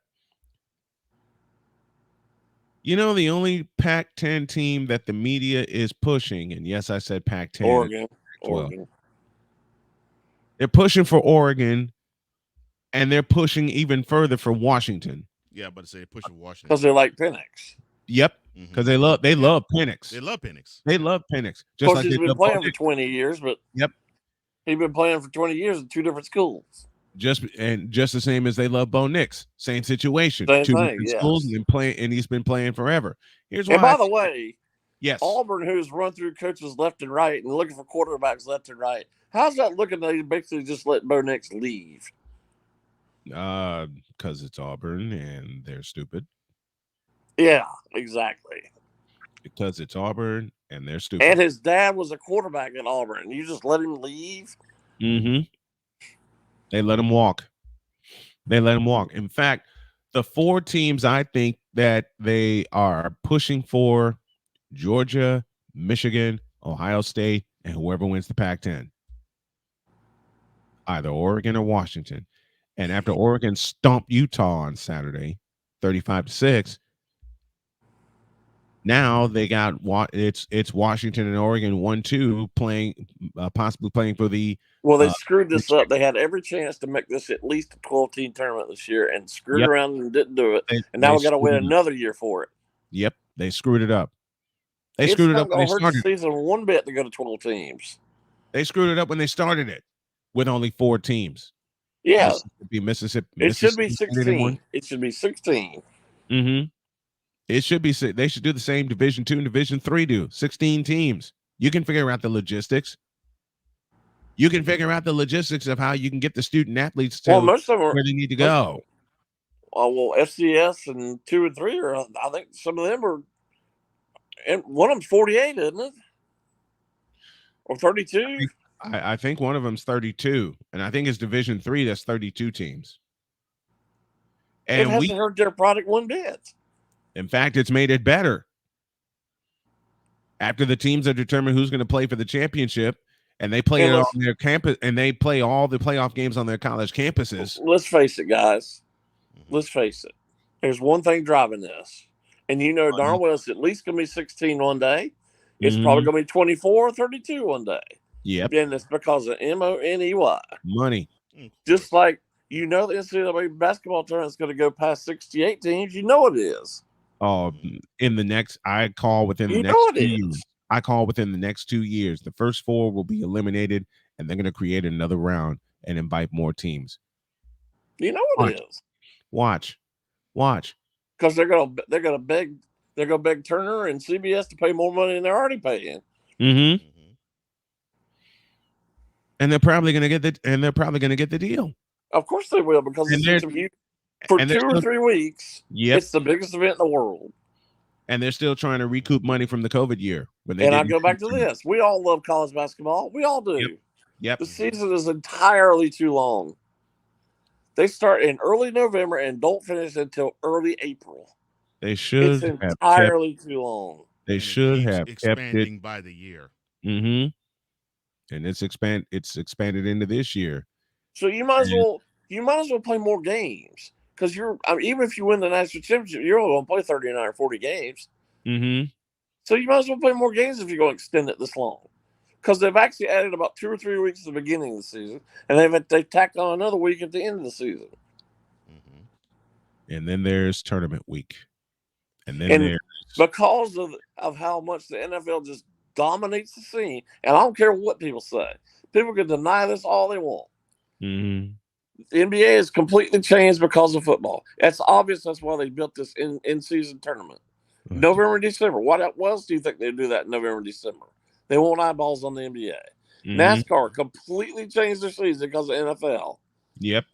B: You know, the only Pac-10 team that the media is pushing, and yes, I said Pac-10.
E: Oregon.
B: They're pushing for Oregon, and they're pushing even further for Washington.
A: Yeah, but say push for Washington
E: Because they like Penix.
B: Yep, because they love Penix.
A: They love Penix.
B: They love Penix.
E: Of course, he's been playing for 20 years, but
B: yep,
E: he's been playing for 20 years in two different schools.
B: just the same as they love Bo Nix. Same situation.
E: Same
B: Two
E: thing,
B: different
E: yes.
B: schools and he's been playing forever. Here's why.
E: And by the way,
B: Yes.
E: Auburn, who's run through coaches left and right and looking for quarterbacks left and right. How's that looking? They basically just let Bo Nix leave.
B: Because it's Auburn and they're stupid.
E: Yeah, exactly.
B: Because it's Auburn and they're stupid.
E: And his dad was a quarterback at Auburn. You just let him leave?
B: Mm-hmm. They let him walk. They let him walk. In fact, the 4 teams I think that they are pushing for: Georgia, Michigan, Ohio State, and whoever wins the Pac-10. Either Oregon or Washington. And after Oregon stomped Utah on Saturday, 35-6, now they got it's Washington and Oregon 1-2 playing, possibly playing for the.
E: Well, they screwed this up. They had every chance to make this at least a 12-team tournament this year and screwed around and didn't do it. And now we got to wait another year for it.
B: Yep, they screwed it up.
E: It's screwed it up when they started. It's not going to hurt the season one bit to go to 12 teams.
B: They screwed it up when they started it with only 4 teams.
E: Yeah.
B: Mississippi.
E: It should be 16. It should be 16.
B: Mm-hmm. It should be. They should do the same Division II and Division III do. 16 teams. You can figure out the logistics. You can figure out the logistics of how you can get the student athletes to
E: most of them are,
B: where they need to go.
E: Well, FCS and 2 and 3 are. I think some of them are. And one of them's 48, isn't it? Or 32?
B: I think one of them's 32, and I think it's Division III. That's 32 teams. And
E: it hasn't hurt their product one bit.
B: In fact, it's made it better. After the teams are determined who's going to play for the championship, and they play it on their campus, and they play all the playoff games on their college campuses.
E: Let's face it, guys. Let's face it. There's one thing driving this, and you know darn well it's at least going to be 16 one day. It's probably going to be 24 or 32 one day.
B: Yep.
E: And it's because of MONEY.
B: Money.
E: Just like the NCAA basketball tournament is going to go past 68 teams. You know it is.
B: Oh, in the next, I call within the next 2 years. I call within the next 2 years. The first 4 will be eliminated, and they're going to create another round and invite more teams.
E: You know it is.
B: Watch.
E: Because they're gonna beg Turner and CBS to pay more money than they're already paying.
B: Mm-hmm. And they're probably going to get the deal.
E: Of course they will, because for 2 or 3 weeks.
B: Yep.
E: It's the biggest event in the world.
B: And they're still trying to recoup money from the COVID year.
E: And I go back to this. We all love college basketball. We all do.
B: Yep.
E: The season is entirely too long. They start in early November and don't finish until early April.
B: They should.
E: It's entirely too long.
B: They should have
A: expanding
B: kept it
A: by the year.
B: Mm-hmm. And it's expanded into this year.
E: So you might as well play more games, because even if you win the national championship, you're only going to play 39 or 40 games.
B: Mm-hmm.
E: So you might as well play more games if you're going to extend it this long, because they've actually added about 2 or 3 weeks at the beginning of the season, and they've tacked on another week at the end of the season.
B: And then there's tournament week, and then
E: because of how much the NFL just dominates the scene, and I don't care what people say. People can deny this all they want.
B: Mm-hmm.
E: The NBA is completely changed because of football. That's obvious. That's why they built this in-season tournament.
B: Mm-hmm.
E: November and December. What else do you think they do that in November and December? They want eyeballs on the NBA. Mm-hmm. NASCAR completely changed their season because of NFL.
B: Yep.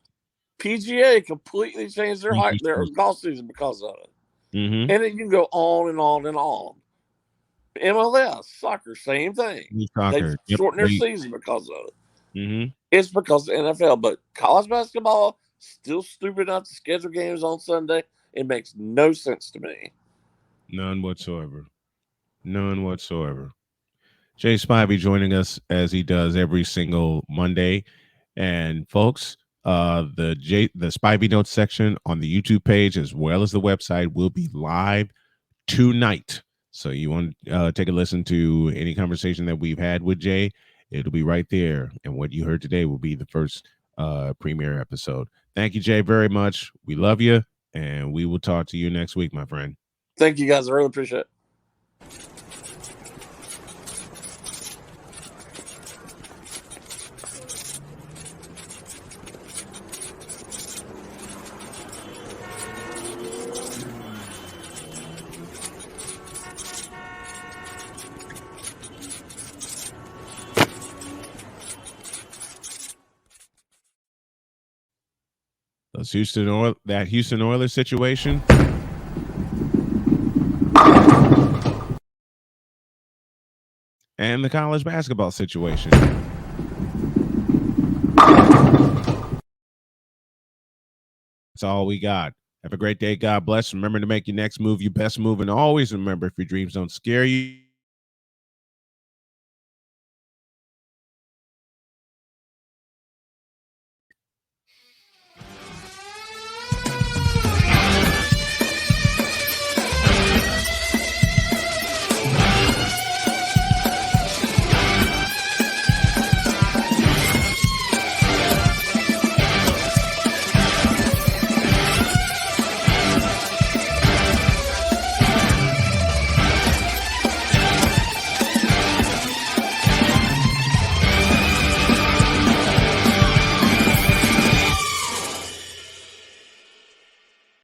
E: PGA completely changed their golf season because of it.
B: Mm-hmm.
E: And then you can go on and on and on. MLS, soccer, same thing. They shorten their season because of it.
B: Mm-hmm.
E: It's because of the NFL. But college basketball, still stupid enough to schedule games on Sunday. It makes no sense to me.
B: None whatsoever. Jay Spivey joining us as he does every single Monday. And folks, the Spivey Notes section on the YouTube page as well as the website will be live tonight. So you want to take a listen to any conversation that we've had with Jay, it'll be right there. And what you heard today will be the first premiere episode. Thank you, Jay, very much. We love you, and we will talk to you next week, my friend.
E: Thank you, guys. I really appreciate it.
B: Those Houston Oilers situation. And the college basketball situation. That's all we got. Have a great day. God bless. Remember to make your next move your best move. And always remember, if your dreams don't scare you,